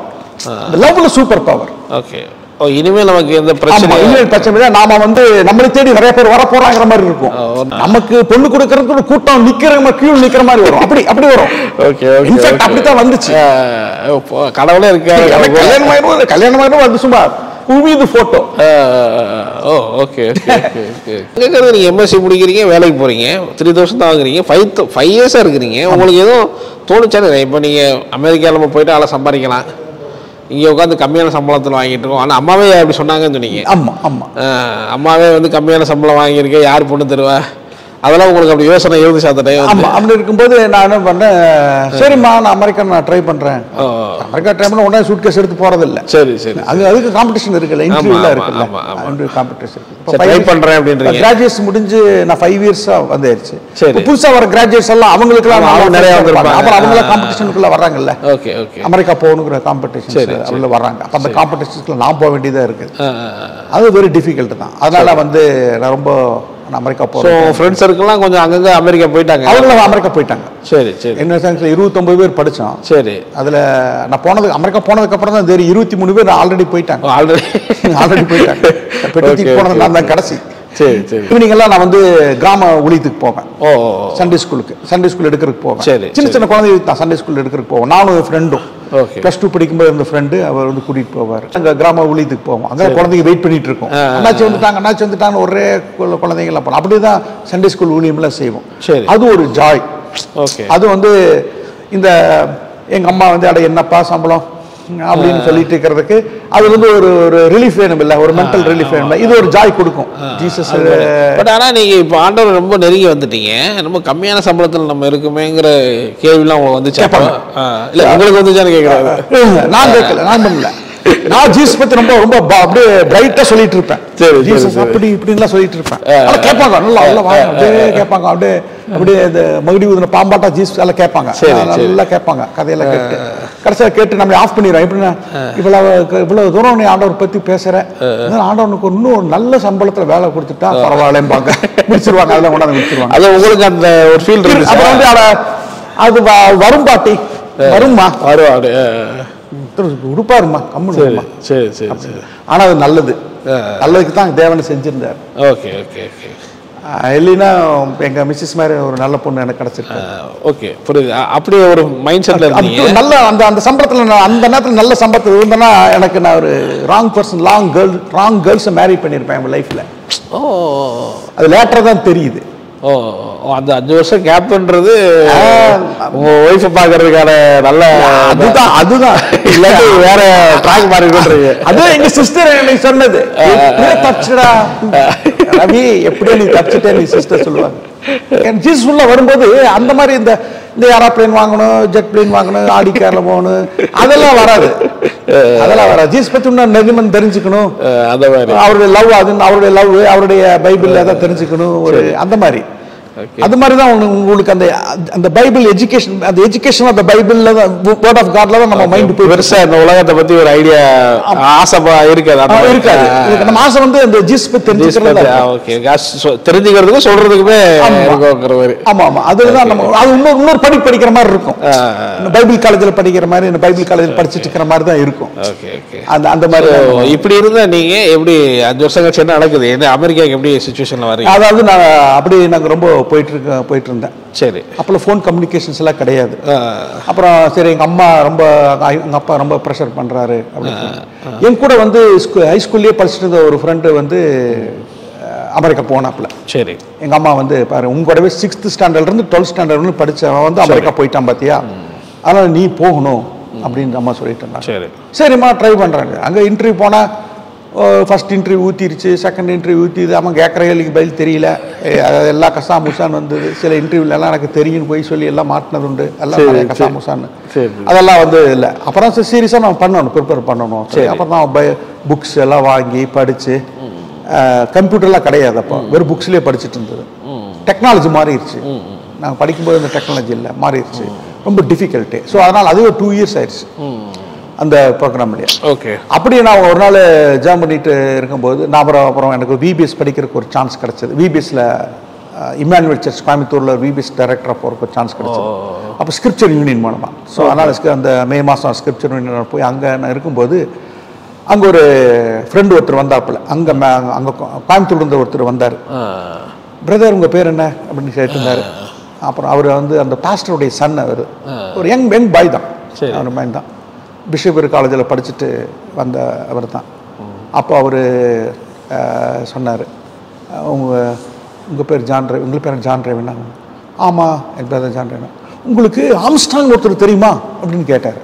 அந்த லவ்ல சூப்பர் பவர். ஓகே. இனிமே நமக்கு எந்த பிரச்சனை நாம வந்து நம்மளை தேடி நிறைய பேர் வர போறாங்கிற மாதிரி இருக்கும். நமக்கு பொண்ணு கொடுக்கறதுக்கு கூட்டம் நிக்கிற கியூ நிக்கிற மாதிரி வரும். அப்படி வரும். ஓகே, இன்ஃபேக்ட் அப்படித்தான் வந்துச்சு. கடவுளே இருக்காரு. கல்யாணமாயிரும் வந்து சும்மா உமீது போட்டோ. Okay okay. நீங்க எம்எஸ்சி முடிக்கிறீங்க, வேலைக்கு போறீங்க, 3000 தான் வாங்குறீங்க, 5 இயர்ஸா இருக்கிறீங்க. உங்களுக்கு எதுவும் தோணுச்சானே, இப்போ நீங்க அமெரிக்காவில் போயிட்டு அதெல்லாம் சம்பாதிக்கலாம், இங்கே உட்காந்து கம்மியான சம்பளத்தில் வாங்கிட்டு இருக்கோம். ஆனால் அம்மாவே அப்படி சொன்னாங்கன்னு சொன்னீங்க. அம்மாவே வந்து கம்மியான சம்பளம் வாங்கியிருக்கேன், யார் பொண்ணு தருவா, அதெல்லாம் உங்களுக்கு அப்படி யோசனை இருந்துச்சு அந்த டைம்? ஆமாம், அப்படி இருக்கும்போது நான் என்ன பண்ணேன், சரிம்மா நான் அமெரிக்கா நான் ட்ரை பண்ணுறேன். அமெரிக்கா ட்ரை பண்ண உடனே சூட் கேஸ் எடுத்து போகிறதில்ல. சரி சரி, அதுக்கு காம்படிஷன் இருக்குல்ல, இன்டர்வியூலாம் இருக்குல்ல, காம்படிஷன் ட்ரை பண்ணுறேன் அப்படின்றீங்க. கிராஜுவேட்ஸ் முடிஞ்சு நான் 5 இயர்ஸாக வந்துருச்சு. சரி, புதுசாக வர கிராஜுவேட்ஸ் எல்லாம் அவங்களுக்குலாம் நிறைய வந்துருப்பாங்க. அப்புறம் அவங்களாம் காம்படிஷனுக்குள்ள வர்றாங்கல்ல. ஓகே ஓகே, அமெரிக்கா போகணுங்கிற காம்படிஷன் அதில் வர்றாங்க. அப்போ அந்த காம்படிஷனுக்குள்ள நான் போக வேண்டியதாக இருக்குது. அது வெரி டிஃபிகல்ட் தான். அதனால வந்து நான் ரொம்ப அமெரிக்கா போறேன். ஃப்ரெண்ட்ஸ் சர்க்கிள்லாம் கொஞ்சம் அங்கங்க அமெரிக்கா போயிட்டாங்க. அவங்களும் அமெரிக்கா போயிட்டாங்க. சரி சரி. என்ன சென்ஸ்ல 29 பேர் படிச்சோம். சரி. அதுல நான் போனது, அமெரிக்கா போனதுக்கு அப்புறம் தான் தெரியும் 23 பேர் ஆல்ரெடி போயிட்டாங்க. ஆல்ரெடி போயிட்டாங்க. பெட்டிக்கு போனது நான் தான் கடைசி. சரி சரி. ஈவினிங் எல்லாம் நான் வந்து கிராம ஊழியத்துக்கு போவேன். சண்டே ஸ்கூல் எடுக்கிறதுக்கு போவேன். சரி. சின்ன சின்ன குழந்தைகளுக்கு தான் சண்டே ஸ்கூல் எடுக்கிறதுக்கு போவேன். நானும் என் ஃப்ரெண்டும் +2 படிக்கும்போது இருந்த ஃப்ரெண்டு, அவர் வந்து கூட்டிட்டு போவார். அங்கே கிராம ஊழியத்துக்கு போவோம். அங்கே குழந்தைங்க வெயிட் பண்ணிட்டு இருக்கோம். அண்ணாச்சி வந்துட்டாங்க ஒரே குழந்தைங்கலாம் போனோம். அப்படிதான் சண்டே ஸ்கூல் ஊழியம்லாம் செய்வோம். சரி. அது ஒரு ஜாய். ஓகே. அது வந்து இந்த எங்க அம்மா வந்து அட என்னப்பா சம்பளம் அப்படின்னு சொல்லிட்டு இருக்கிறதுக்கு அது வந்து ஒரு ரிலீஃப் வேணும் இல்ல, ஒரு மென்டல் ரிலீஃப் வேணும். இது ஒரு ஜாய் கொடுக்கும் ஜீசஸ். பட் ஆனால் நீங்கள் இப்போ ஆண்டவர் ரொம்ப நெருங்கி வந்துட்டீங்க, ரொம்ப கம்மியான சம்பளத்தில் நம்ம இருக்குமேங்கிற கேள்விலாம் உங்களுக்கு வந்துச்சு? இல்லை உங்களுக்கு வந்துச்சான்னு கேட்குறாங்க. நான் கேட்கல, நான் பண்ணல. நான் ஜீசஸ் பத்தி ரொம்ப ரொம்ப அப்படியே பிரைட்டா சொல்லிட்டு இருப்பேன். சரி, ஜீசஸ் அப்படி இப்படின்லாம் சொல்லிட்டு இருப்பேன். கேட்பாங்க, நல்லா அப்படியே கேட்பாங்க. அப்படியே இந்த மகுடி ஊதுன பாம்பாட்டா ஜீசஸ் எல்லாம் கேட்பாங்க. நல்லா கேட்பாங்க, கதையெல்லாம் கேட்டு கடைசியாக கேட்டு நம்ம ஆஃப் பண்ணிடுறோம். எப்படின்னா, இவ்வளவு தூரம் நீ ஆண்டவர் பத்தி பேசுற, ஆண்டவனுக்கு இன்னும் நல்ல சம்பளத்துல வேலை கொடுத்துட்டா பரவாயில்லம்பாங்க, முடிச்சிருவாங்க. அதெல்லாம் கொண்டாந்து முடிச்சிருவாங்க. அது உங்களுக்கு அந்த ஒரு ஃபீல் இருக்கு. அப்புறம் வந்து அது வரும் பாட்டி வரும்மா, வருவாடு உடுப்பாருமா, கம்முன்னு. சரி சரி சரி. ஆனா அது நல்லது, நல்லதுக்கு தான் தேவனை செஞ்சிருந்தார். Okay okay okay. இல்லைன்னா எங்க மிஸ்ஸஸ் மாதிரி ஒரு நல்ல பொண்ணு எனக்கு கிடைச்சிருக்கு. ஓகே, புரியுது. அப்படி ஒரு மைண்ட் செட்ல இருக்கீங்க. நல்ல அந்த சம்பளத்துல அந்த நேரத்தில் நல்ல சம்பளத்தில் இருந்தேன்னா எனக்கு நான் ஒரு ராங் பர்சன், ராங் கேர்ள்ஸை மேரி பண்ணியிருப்பேன் என் லைஃப்ல. ஓ, அது லேட்டரா தான் தெரியுது. ஓ, அந்த 5 வருஷம் கேப்ன்றது உங்க ஒய்ஃபை பாக்குறதுக்கான நல்ல அதுதான் இல்லாட்டி வேற ட்ராக் மாறிடுறீங்க. அதுவும் எங்க சிஸ்டர் எனக்கு சொன்னது, தச்சுடா ரவி, எப்படியே நீ தச்சுட்டே நீ சிஸ்டர் சொல்லுவாங்க. ஜீசஸ் உள்ள வரும்போது அந்த மாதிரி இந்த ஏரோப்ளேன் வாங்கணும், ஜெட் பிளேன் வாங்கணும், ஆடி கார்ல போகணும், அதெல்லாம் வராது. அதெல்லாம் வராது. ஜீசஸ் பத்தி இன்னும் நெருமன் தெரிஞ்சுக்கணும், அவருடைய லவ், அவருடைய லவ் அவருடைய பைபிள் அதான் தெரிஞ்சுக்கணும், ஒரு அந்த மாதிரி. அது மாதிரி தான் உங்களுக்கு அந்த பைபிள் எஜுகேஷன், அந்த எஜுகேஷன் ஆஃப் தி பைபிள்ல தான், வேர்ட் ஆஃப் காட்ல தான் நம்ம மைண்ட் போய் பெருசா இந்த உலகத்தை பத்தி ஒரு ஐடியா ஆசை இருக்காது. நம்ம ஆசை வந்து அந்த ஜீசஸ் பத்தி தெரிஞ்சுக்கிறது. ஓகே, தெரிஞ்சுக்கிறதுக்கு சொல்றதுக்குமே. ஆமா ஆமா, அதுதான் நம்ம அது இன்னொரு படிக்கிற மாதிரி இருக்கும். பைபிள் காலேஜ்ல படிக்கிற மாதிரி, இந்த பைபிள் காலேஜ்ல படிச்சிட்டு இருக்கிற மாதிரி தான் இருக்கும். Okay okay. அந்த மாதிரி இப்படி இருந்தா நீங்க எப்படி 5 வருஷம் கழிச்சு என்ன நடக்குது, அமெரிக்காக்கு எப்படி சிச்சுவேஷன்ல வரீங்க? அதாவது நான் அப்படி நாங்க ரொம்ப போயிட்டு இருந்தேன். சரி. அப்போ ஃபோன் கம்யூனிகேஷன்ஸ் எல்லாம் கிடையாது. அப்புறம் சரி, எங்க அப்பா ரொம்ப ப்ரெஷர் பண்றாரு அப்படின்னு. என் கூட வந்து ஹை ஸ்கூல்லேயே படிச்சுட்டு இருந்த ஒரு ஃப்ரெண்டு வந்து அமெரிக்கா போனாப்புல. சரி. எங்கள் அம்மா வந்து பாரு உங்களோடவே 6th ஸ்டாண்டர்ட்லேருந்து 12th ஸ்டாண்டர்ட்னு படித்தவன் வந்து அமெரிக்கா போயிட்டான் பார்த்தியா, அதனால் நீ போகணும் அப்படின்னு அம்மா சொல்லிட்டு இருந்தாங்க. சரி. சரிம்மா ட்ரை பண்ணுறாங்க. அங்கே இன்டர்வியூ போனால் ஃபஸ்ட் இன்டர்வியூ ஊற்றிருச்சு, செகண்ட் இன்டர்வியூ ஊற்றிது. அவன் கேட்குற கேள்விக்கு பதில் தெரியல, எல்லா கசாமுசான்னு வந்தது. சில இன்டர்வியூலெல்லாம் எனக்கு தெரியும்னு போய் சொல்லி எல்லாம் மாட்டினது உண்டு, எல்லாம் கசாமுசான்னு. அதெல்லாம் வந்து இல்லை. அப்புறம் சீரியஸாக நம்ம பண்ணணும், ப்ரிப்பேர் பண்ணணும். சரி. அப்புறம் தான் புக்ஸ் எல்லாம் வாங்கி படித்து, கம்ப்யூட்டர்லாம் கிடையாது அப்போ, வெறும் புக்ஸ்லேயே படிச்சுட்டு இருந்தது. டெக்னாலஜி மாறிடுச்சு, நாங்கள் படிக்கும்போது இந்த டெக்னாலஜி இல்லை, மாறிடுச்சு, ரொம்ப டிஃபிகல்ட்டு. ஸோ அதனால் அது ஒரு 2 years ஆயிடுச்சு அந்த ப்ரோக்ராம்லேயே. ஓகே. அப்படி நான் ஒரு நாள் ஜாம் பண்ணிட்டு இருக்கும்போது நான் அப்புறம் எனக்கு விபிஎஸ் படிக்கிறதுக்கு ஒரு சான்ஸ் கிடச்சிது. விபிஎஸ்ல இமானுவேல் சர்ச் கோயம்புத்தூரில் விபிஎஸ் டைரக்டராக போகிறதுக்கு ஒரு சான்ஸ் கிடச்சிது. அப்போ ஸ்கிரிப்சர் யூனியன் மூலமாக. ஸோ அதனால் அந்த மே மாதம் ஸ்கிரிப்சர் யூனியன் போய் அங்கே நான் இருக்கும்போது அங்கே ஒரு ஃப்ரெண்டு ஒருத்தர் வந்தாப்புல, அங்கே கோயம்புத்தூர்ல இருந்த ஒருத்தர் வந்தார். பிரதர் உங்கள் பேர் என்ன அப்படின்னு கேட்டிருந்தார். அப்புறம் அவர் வந்து அந்த பாஸ்டருடைய சன், அவர் ஒரு யங் பாய் தான், அவர் பையன் தான், பிஷப் காலேஜில் படிச்சுட்டு வந்த அவர் தான். அப்போ அவர் சொன்னார், உங்கள் பேர் ஜான் ரவி, உங்கள் பேர் ஜான் ரவினா? ஆமாம் என் பேர் தான் ஜான் ரவினா. உங்களுக்கு ஆம்ஸ்ட்ராங் ஒருத்தர் தெரியுமா அப்படின்னு கேட்டார்.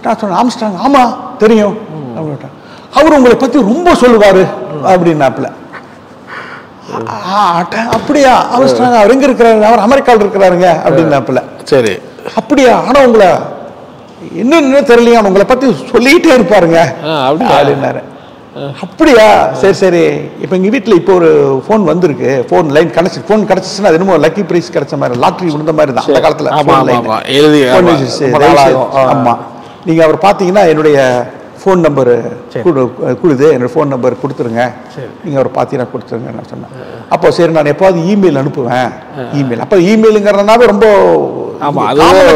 நான் சொன்னேன் ஆம்ஸ்ட்ராங், ஆமாம் தெரியும் அப்படின்னு. அவர் உங்களை பற்றி ரொம்ப சொல்லுவார் அப்படின்னாப்புல. அப்படியா ஆம்ஸ்ட்ராங், அவர் எங்கே இருக்கிறாரு? அவர் அமெரிக்காவில் இருக்கிறாருங்க அப்படின்னாப்புல. சரி. அப்படியா, ஆனால் உங்களை என்னன்னு தெரியலையா, உங்களை பற்றி சொல்லிக்கிட்டே இருப்பாருங்க அப்படின்னாரு. அப்படியா, சரி சரி. இப்போ எங்கள் வீட்டில் இப்போ ஒரு ஃபோன் வந்திருக்கு, ஃபோன் லைன் கனெக்ஷன், ஃபோன் கிடச்சிச்சுன்னா அது என்னமோ லக்கி ப்ரைஸ் கிடைச்ச மாதிரி, லாட்ரி விழுந்த மாதிரி தான் அந்த காலத்தில். ஆமாம், நீங்கள் அவர் பார்த்தீங்கன்னா என்னுடைய ஃபோன் நம்பரு கொடுது, என்னோட ஃபோன் நம்பர் கொடுத்துருங்க, நீங்கள் அவர் பார்த்தீங்கன்னா கொடுத்துருங்க நான் சொன்னேன். அப்போ சரி நான் எப்போது இமெயில் அனுப்புவேன், இமெயில். அப்போ இமெயிலுங்கிறதுனாவே ரொம்ப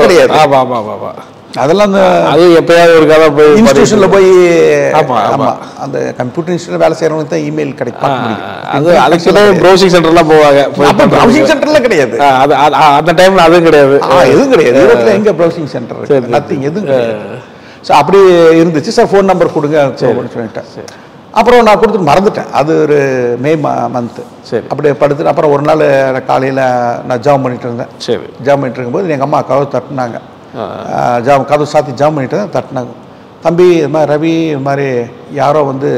கிடையாது, அதெல்லாம் அது எப்பயாவது ஒரு கதை போய் இன்ஸ்டிடியூஷன்ல போய் அந்த கம்ப்யூட்டர் இன்ஸ்டிடியூஷன்ல வேலை செய்யறவங்களுக்கு தான் இமெயில் கிடைக்கும். அது அதுக்கு ப்ரௌசிங் சென்டர்லாம் போவாங்க. அப்ப ப்ரௌசிங் சென்டர்ல கிடையாது, அந்த டைம்ல அதுவும் கிடையாது, எதுவும் கிடையாது. யூரோப்ல எங்க ப்ரௌசிங் சென்டர், நத்திங், எதுவும் கிடையாது. ஸோ அப்படி இருந்துச்சு. சார் ஃபோன் நம்பர் கொடுங்க அப்படின்னு சொல்லிட்டேன். அப்புறம் நான் கொடுத்துட்டு மறந்துட்டேன். அது ஒரு மே மந்த்து. சரி. அப்படியே படுத்துட்டு அப்புறம் ஒரு நாள் காலையில் நான் ஜாம் பண்ணிட்டு இருந்தேன். சரி. ஜாம் பண்ணிட்டு இருக்கும்போது எங்கள் அம்மா கதவு தட்டினாங்க. கதவு சாத்தி ஜாம் பண்ணிட்டு தான் தட்டினாங்க. தம்பி இது மாதிரி ரவி, இது மாதிரி யாரோ வந்து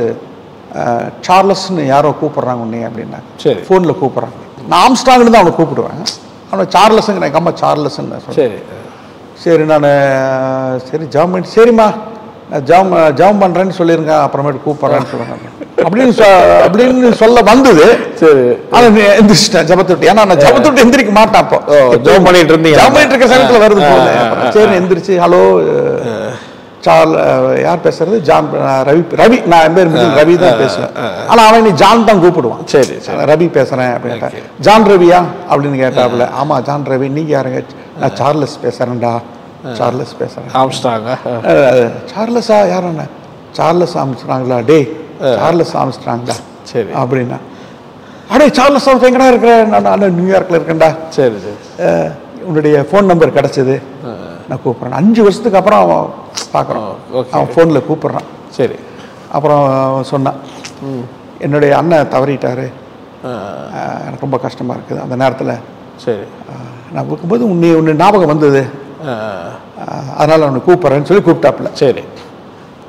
சார்லஸ்ன்னு யாரோ கூப்பிட்றாங்க உன்னை அப்படின்னாங்க. சரி. ஃபோனில் கூப்பிட்றாங்க. நான் ஆம்ஸ்ட்ராங்னு தான் அவனை கூப்பிடுவேன், அவனை சார்லஸுங்க, எங்கள் அம்மா சார்லஸ்ன்னு. சரி சரி நான் சரி ஜாம் பண்ணி, சரிம்மா நான் ஜாம் பண்ணுறேன்னு சொல்லிருங்க, அப்புறமேட்டு கூப்பிட்றேன்னு சொல்லுங்க அப்படின்னு சொல்ல வந்தது. சரி. ஆனால் எந்திரிச்சிட்டேன் ஜபத்துட்டு, ஏன்னா நான் ஜபத்துட்டு எந்திரிக்க மாட்டேன். அப்போ ஜாம் பண்ணிட்டு இருந்தீங்க, ஜாம் பண்ணிட்டு இருக்க சமயத்தில் வருது போல. சரி எந்திரிச்சு ஹலோ யார் பேசுறது, ஜான் ரவி, நான் என் பேர் ரவி தான் பேசுவேன். ஆனால் அவன் நீ ஜான் தான் கூப்பிடுவான். சரி ரவி பேசுறேன் அப்படின்ட்டேன். ஜான் ரவியா அப்படின்னு கேட்டாப்புல. ஆமா ஜான் ரவி, நீங்க யாருங்க? நான் சார்லஸ் பேசுறேன்டா. சார்லஸ் பேசுறேன். ஆம்ஸ்ட்ராங்கா? சார்லஸா? யாரண்ணா? சார்லஸ் ஆம்ஸ்ட்ராங்களா? டே சார்லஸ் ஆம்ஸ்ட்ராங்களா? சரி அப்படின்னா, அடே சார்லஸ் ஆம்ஸ்ட்ராங் எங்கடா இருக்கிற? நான் நியூயார்க்ல இருக்கேன்டா. சரி சரி. உன்னுடைய ஃபோன் நம்பர் கிடைச்சது, நான் கூப்பிட்றேன். 5 வருஷத்துக்கு அப்புறம் அவன் பார்க்குறோம், அவன் ஃபோனில் கூப்பிட்றான். சரி. அப்புறம் சொன்னான், என்னுடைய அண்ணன் தவறிட்டாரு, எனக்கு ரொம்ப கஷ்டமாக இருக்குது அந்த நேரத்தில். சரி. நான் கூப்பிடும்போது உன்னை ஞாபகம் வந்தது, அதனால் அவனை கூப்பிட்றேன்னு சொல்லி கூப்பிட்டாப்புல. சரி.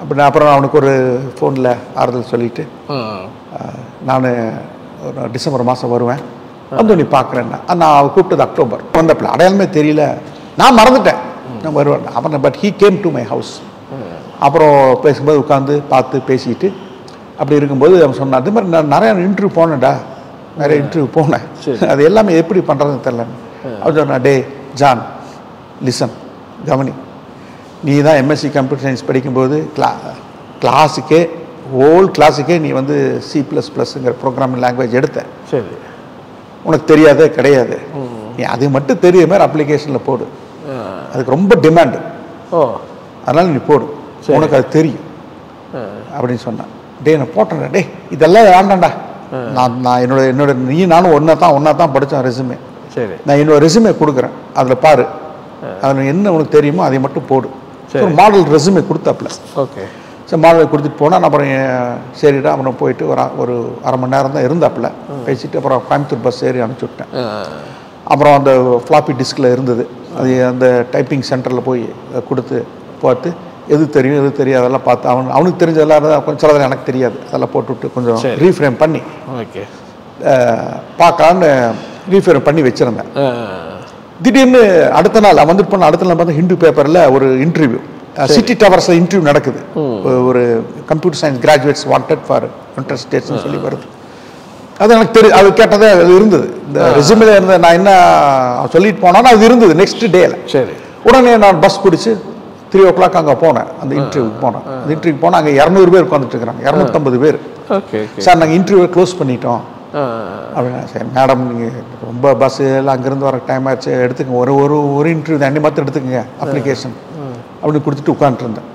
அப்படி அப்புறம் அவனுக்கு ஒரு ஃபோனில் ஆறுதல் சொல்லிவிட்டு, நான் ஒரு டிசம்பர் மாதம் வருவேன், வந்து நீ பார்க்குறேன்னா. நான் அவன் கூப்பிட்டது அக்டோபர் வந்தப்பில், அடையாளமே தெரியல, நான் மறந்துட்டேன் நான் வருவேன். அப்புறம் but he came to my house. அப்புறம் பேசும்போது உட்காந்து பார்த்து பேசிக்கிட்டு அப்படி இருக்கும்போது அவன் சொன்னான், அது மாதிரி நான் நிறையா இன்டர்வியூ போனேன்டா, நிறைய இன்டர்வியூ போனேன், அது எல்லாமே எப்படி பண்ணுறதுன்னு தெரில. அவன் சொன்னான், டே ஜான் லிசன், கவனி, நீ தான் எம்எஸ்சி கம்ப்யூட்டர் சயின்ஸ் படிக்கும்போது கிளாஸுக்கே ஹோல் கிளாஸுக்கே நீ வந்து C++ங்கிற ப்ரோக்ராமிங் லாங்குவேஜ் எடுத்த. சரி. உனக்கு தெரியாதே கிடையாது, நீ அது மட்டும் தெரிய மாதிரி அப்ளிகேஷனில் போடு, அதுக்கு ரொம்ப டிமாண்டு, அதனால் நீ போடு, உனக்கு அது தெரியும் அப்படின்னு சொன்னான். டே நான் போட்டேன், டே இதெல்லாம் வேண்டாம்டா, நான் என்னோட நீ நானும் ஒன்றா தான் படித்தோம் ரெசுமே. சரி. நான் என்னோட ரெசுமே கொடுக்குறேன், அதில் பாரு, அதில் என்ன உனக்கு தெரியுமோ அதை மட்டும் போடு. ஒரு மாடல் ரெசுமே கொடுத்தாப்புல. ஓகே. ஸோ சரி மாடல் கொடுத்துட்டு போனால் அப்புறம் சரிடா அப்புறம் போயிட்டு ஒரு அரை மணி நேரம் தான் இருந்தாப்புல பேசிட்டு அப்புறம் கோயம்புத்தூர் பஸ் ஏறி அனுப்பிச்சி விட்டேன். அப்புறம் அந்த ஃப்ளாப்பி டிஸ்கில் இருந்தது, அது அந்த டைப்பிங் சென்டரில் போய் கொடுத்து பார்த்து எது தெரியும் எது தெரியும் அதெல்லாம் பார்த்து அவனுக்கு தெரிஞ்சதெல்லாம் கொஞ்சம் சிலதெல்லாம் எனக்கு தெரியாது, அதெல்லாம் போட்டுவிட்டு கொஞ்சம் ரீஃப்ரேம் பண்ணி பார்க்கலான்னு ரீஃப்ரேம் பண்ணி வச்சுருந்தேன். திடீர்னு அடுத்த நாள் வந்துட்டு போன அடுத்த நாள் பார்த்து ஹிந்து பேப்பரில் ஒரு இன்டர்வியூ, சிட்டி டவர்ஸில் இன்டர்வியூ நடக்குது. ஒரு computer science graduates wanted for இன்டர் ஸ்டேட்ஸ்னு சொல்லி வருது. அது எனக்கு தெரியும், அது கேட்டதே அது இருந்தது. இந்த ரெஸ்யூமில் இருந்த நான் என்ன சொல்லிட்டு போனாலும் அது இருந்தது நெக்ஸ்ட் டேல. சரி, உடனே நான் பஸ் பிடிச்சி 3 o'clock அங்கே போனேன், அந்த இன்டர்வியூக்கு போனேன். அந்த இன்டர்வியூக்கு போனால் அங்கே 200 பேர் உட்காந்துட்டு இருக்கிறாங்க, 250 பேர். சார் நாங்கள் இன்டர்வியூ க்ளோஸ் பண்ணிட்டோம் அப்படின்னா. சரி மேடம், நீங்கள் ரொம்ப பஸ் எல்லாம் அங்கேருந்து வர டைம் ஆச்சு, எடுத்துக்கங்க ஒரு இன்டர்வியூ தண்ணி மாத்திரம் எடுத்துக்கங்க அப்ளிகேஷன் அப்படின்னு கொடுத்துட்டு உட்காந்துருந்தேன்.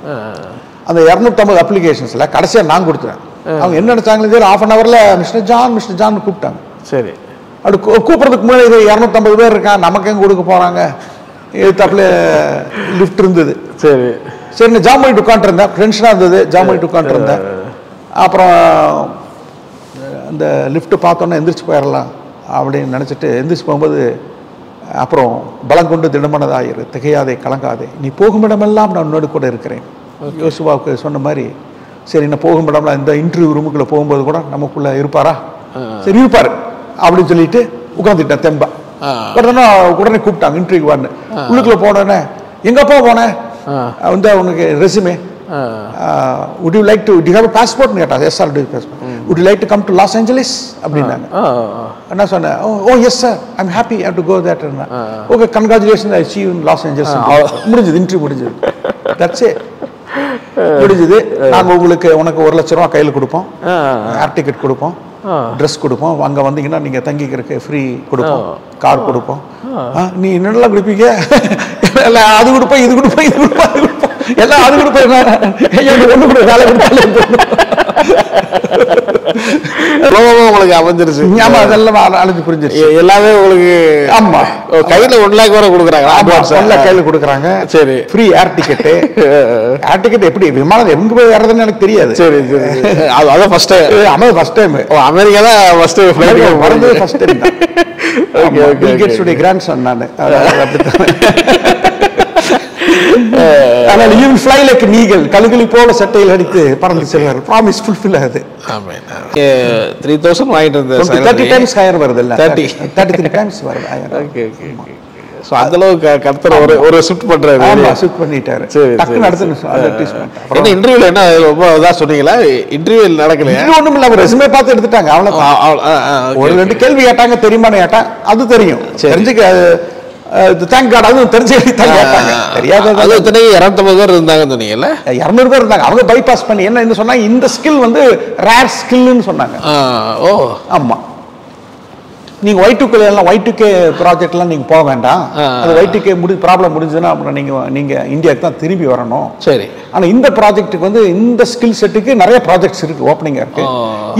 அந்த 250 அப்ளிகேஷன்ஸில் கடைசியாக நான் கொடுத்துறேன். அவங்க என்ன நினச்சாங்களே தெரியல, 1/2 hourல மிஸ்டர் ஜான் கூப்பிட்டாங்க. சரி, அப்படி கூப்பிட்றதுக்கு முன்னாடி இது 250 பேர் இருக்கான், நமக்கு எங்கே கொடுக்க போகிறாங்க, எழுத்தாப்புல லிஃப்ட் இருந்தது. சரி சரி நான் ஜாம் பண்ணிட்டு உட்காந்துருந்தேன், டென்ஷனாக இருந்தது, ஜாம் பண்ணிட்டு உட்காந்துருந்தேன். அப்புறம் அந்த லிஃப்ட்டு பார்த்தோன்னே எந்திரிச்சு போயிடலாம் அப்படின்னு நினச்சிட்டு எந்திரிச்சு போகும்போது அப்புறம் பலம் கொண்டு திடமானதாயிரு, திகையாதே கலங்காதே, நீ போகும் இடமெல்லாம் நான் உன்னோடு கூட இருக்கிறேன். யோசுவாவுக்கு சொன்ன மாதிரி சரி நான் போகும் இடம்லாம் இந்த இன்டர்வியூ ரூமுக்குள்ளே போகும்போது கூட நமக்குள்ளே இருப்பாரா, சரி இருப்பார் அப்படின்னு சொல்லிட்டு உட்காந்துட்டேன் தெம்பா. உடனே கூப்பிட்டாங்க இன்டர்வியூ வரணும். உள்ளுக்குள்ளே போனோடனே எங்கப்பா போனேன் வந்து உனக்கு resume would you like to do you have a passport னு கேட்டாங்க. Yes sir do passport. would you like to come to Los Angeles அப்படின்னாங்க. நான் சொன்னேன் oh yes sir I'm happy I have to go there. okay congratulations I see you in Los Angeles. முடிஞ்சது, interview முடிஞ்சது. that's it முடிஞ்சது. நாங்கள் உனக்கு 1 லட்ச ரூபா கையில் கொடுப்போம், ஏர் டிக்கெட் கொடுப்போம், ட்ரெஸ் கொடுப்போம், அங்கே வந்தீங்கன்னா நீங்கள் தங்கிக்கிறதுக்கு ஃப்ரீ கொடுப்போம், கார் கொடுப்போம். நீ என்னெல்லாம் கொடுப்பீங்க, எல்லாம் அது கொடுப்போம் இது கொடுப்போம் இது கொடுப்போம் அது கொடுப்போம் எல்லாம் அது கொடுப்போம் ஒன்று கூட வேலை கொடுத்தாலும் உங்களுக்கு அமைஞ்சிருச்சு. ஆமா அதெல்லாம் அழைஞ்சு புரிஞ்சிருச்சு எல்லாமே உங்களுக்கு. ஆமா கையில 1 lakh வரை கொடுக்குறாங்க, 1 lakh கையில கொடுக்குறாங்க. சரி ஃப்ரீ ஏர் டிக்கெட்டு. ஏர் டிக்கெட் எப்படி விமானம் எங்க போய் ஏறதுன்னு எனக்கு தெரியாது. சரி சரி அதான் ஃபர்ஸ்ட் டைம். ஆமா ஃபர்ஸ்ட் டைம் அமெரிக்கா தான் ஃபர்ஸ்ட் ஃப்ளைட் வரது ஃபர்ஸ்ட் டைம் தான். பில் கேட்ஸ் உடைய கிராண்ட்சன் நான். ஆனால் you will fly like an eagle, கழுகுலி போல சட்டையில் அடித்து பறந்து செல்வார். ப்ராமிஸ் ஃபுல்ஃபில் ஆகுது. ஆமென். 3000 வாங்கிட்டு இருந்த 30 டைம்ஸ் ஹையர் வருது இல்ல, 33 டைம்ஸ் வருது. Okay okay okay. சோ அந்த அளவுக்கு கர்த்தர் ஒரு ஷிஃப்ட் பண்றாரு. ஆமா ஷிஃப்ட் பண்ணிட்டாரு. டக்குன்னு அடுத்து அட்வர்டைஸ்மென்ட். என்ன இன்டர்வியூல என்ன ரொம்ப இதா சொன்னீங்களா? இன்டர்வியூ நடக்கலையா? இது ஒண்ணும் இல்ல, ரெஸ்யூமே பார்த்து எடுத்துட்டாங்க அவ்வளவுதான். ஒரு 2 கேள்வி கேட்டாங்க, தெரியுமான்னு கேட்டா அது தெரியும், தெரிஞ்சுக்க தேங்க் காட் அதுவும் தெரிஞ்சுக்கிட்டாங்க. தெரியாத 250 பேர் இருந்தாங்கன்னு சொன்னீங்கல்ல, 200 பேர் இருந்தாங்க. அவங்க பைபாஸ் பண்ணி என்ன சொன்னாங்க, இந்த ஸ்கில் வந்து ரேர் ஸ்கில்னு சொன்னாங்க. ஓ ஆமா, நீங்க Y2K எல்லாம் Y2K ப்ராஜெக்ட்லாம் நீங்க போக வேண்டாம், அது Y2K ப்ராப்ளம் முடிஞ்சதுன்னா அப்புறம் நீங்க இந்தியாவுக்கு தான் திரும்பி வரணும். சரி, ஆனா இந்த ப்ராஜெக்ட்டுக்கு வந்து இந்த ஸ்கில் செட்டுக்கு நிறைய ப்ராஜெக்ட்ஸ் இருக்கு, ஓப்பனிங்கா இருக்கு.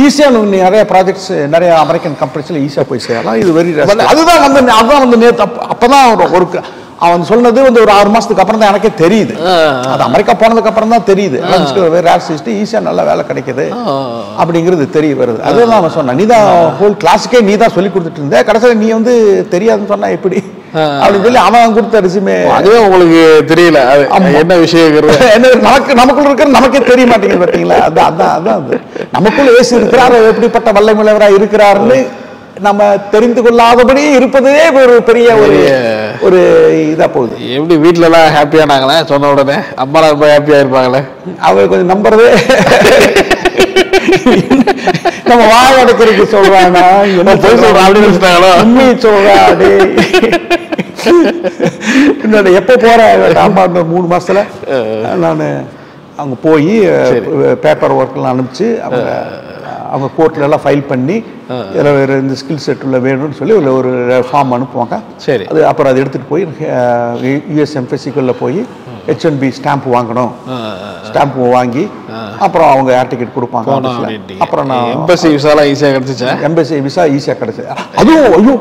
ஈஸியா நிறைய ப்ராஜெக்ட்ஸ் நிறைய அமெரிக்கன் கம்பெனிஸ்ல ஈஸியா போய் சேரலாம். இது வெரி அதுதான் வந்து நேற்று அப்பதான் ஒரு அவன் சொன்னது வந்து ஒரு 6 மாசத்துக்கு அப்புறம் தான் எனக்கே தெரியுது. அது அமெரிக்கா போனதுக்கு அப்புறம் தான் தெரியுது ஈஸியா நல்ல வேலை கிடைக்குது அப்படிங்கிறது தெரிய வருது. அதுதான் அவன் சொன்னான், நீதான் ஹோல் கிளாஸுக்கே நீ தான் சொல்லி கொடுத்துட்டு இருந்த, கடைசியில் நீ வந்து தெரியாதுன்னு சொன்னா எப்படி அப்படின்னு சொல்லி அவன் கொடுத்த ரெஸ்யூமே. அதுவே உங்களுக்கு தெரியல என்ன விஷயம், நமக்குள்ள இருக்கிற நமக்கே தெரிய மாட்டேங்குது பார்த்தீங்களா. அதான் அது நமக்குள்ள ஏசு இருக்கிறார், எப்படிப்பட்ட வல்லை முள்ளவராக இருக்கிறாருன்னு நம்ம தெரிந்து கொள்ளாதபடி இருப்பதே ஒரு பெரிய ஒரு இதா போகுது. எப்படி வீட்டுல எல்லாம் ஹாப்பியானாங்களே சொன்ன உடனே, அம்மா ரொம்ப ஹாப்பியா இருப்பாங்களே, அவங்க கொஞ்சம் நம்புறதே நம்ம வாய் அடைக்கிறதுக்கு சொல்றானா என்ன சொல்றாங்களோ உண்மையை சொல்றாடே. எப்ப போறேன் அம்மா 3 மாசத்துல நான் அவங்க போய் பேப்பர் ஒர்க் எல்லாம் அனுப்பிச்சு அவங்க கோர்ட்ல எல்லாம் ஃபைல் பண்ணி இந்த ஸ்கில் செட் உள்ள வேணும்னு சொல்லி ஒரு ஃபார்ம் அனுப்புவாங்க. சரி, அது அப்புறம் அதை எடுத்துட்டு போய் யூஎஸ் எம்பசிக்குள்ள போய் H1B ஸ்டாம்ப் வாங்கணும். ஸ்டாம்ப் வாங்கி அப்புறம் அவங்க ஏர் டிக்கெட் கொடுப்பாங்க. அப்புறம் நான் எம்பசி விசாலாம் ஈஸியா கிடைச்சிச்சா? எம்பசி விசா ஈஸியா கிடைச்சது. அதுவும் ஐயோ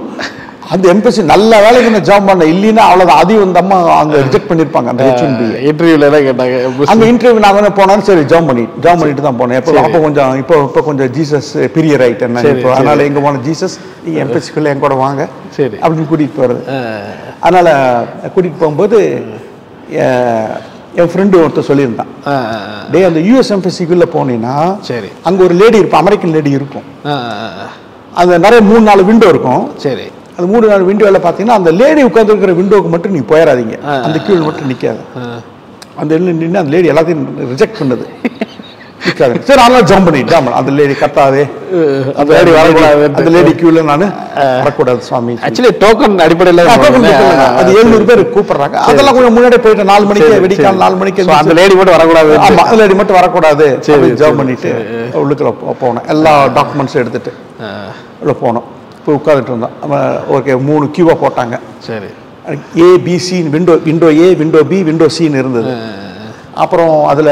அந்த எம்பசி நல்ல வேலைக்கு நான் ஜாப் பண்ணேன், இல்லைன்னா அவ்வளோதான். அதையும் வந்து அம்மா அங்கே ரிஜெக்ட் பண்ணியிருப்பாங்க அந்த H1B இன்டர்வியூல என்ன கேட்டாங்க? அந்த இன்டர்வியூ நான் போனாலும் சரி ஜாப் பண்ணிட்டு தான் போனேன். அப்போ கொஞ்சம் இப்போ கொஞ்சம் ஜீசஸ் பிரியர் ஆகிட்டேன் இப்போ. அதனால எங்கே போன ஜீசஸ் நீங்கள் எம்பசிக்குள்ளே என் கூட வாங்க சரி அப்படின்னு கூட்டிகிட்டு போகிறது. அதனால் கூட்டிகிட்டு போகும்போது என் ஃப்ரெண்டு ஒருத்தர் சொல்லியிருந்தான், டே அந்த யூஎஸ் எம்பசிக்குள்ளே போனீங்கன்னா சரி அங்கே ஒரு லேடி இருப்போம், அமெரிக்கன் லேடி இருக்கும். அது நிறைய 3-4 விண்டோ இருக்கும். சரி அந்த 3-4 விண்டோவில் பார்த்தீங்கன்னா அந்த லேடி உட்காந்துருக்கிற விண்டோவுக்கு மட்டும் நீ போயிடாதீங்க, அந்த கியூவில் மட்டும் நிற்காது. அந்த நின்று அந்த லேடி எல்லாத்தையும் ரிஜெக்ட் பண்ணுது, நிற்காது. சரி அதெல்லாம் ஜம்ப் பண்ணிட்டு அந்த லேடி கத்தாதே, அந்த லேடி வரக்கூடாது, அந்த லேடி கியூவில் நான் வரக்கூடாது சுவாமி. ஆக்சுவலி டோக்கன் அடிப்படையில் அது 700 பேர் கூப்பிடுறாங்க. அதெல்லாம் கொஞ்சம் முன்னாடி போயிட்டு 4 மணிக்கு வெடிக்கால் 4 மணிக்கு அந்த லேடி மட்டும் வரக்கூடாது. ஆமா அந்த லேடி மட்டும் வரக்கூடாது ஜம்ப் பண்ணிட்டு உள்ளுக்குள்ள போனோம். எல்லா டாக்குமெண்ட்ஸும் எடுத்துட்டு உள்ள போனோம். போய் உட்காந்துட்டு இருந்தோம். ஓகே 3 கியூவா போட்டாங்க. சரி ABC விண்டோ ஏ, விண்டோ பி, விண்டோ சின்னு இருந்தது. அப்புறம் அதில்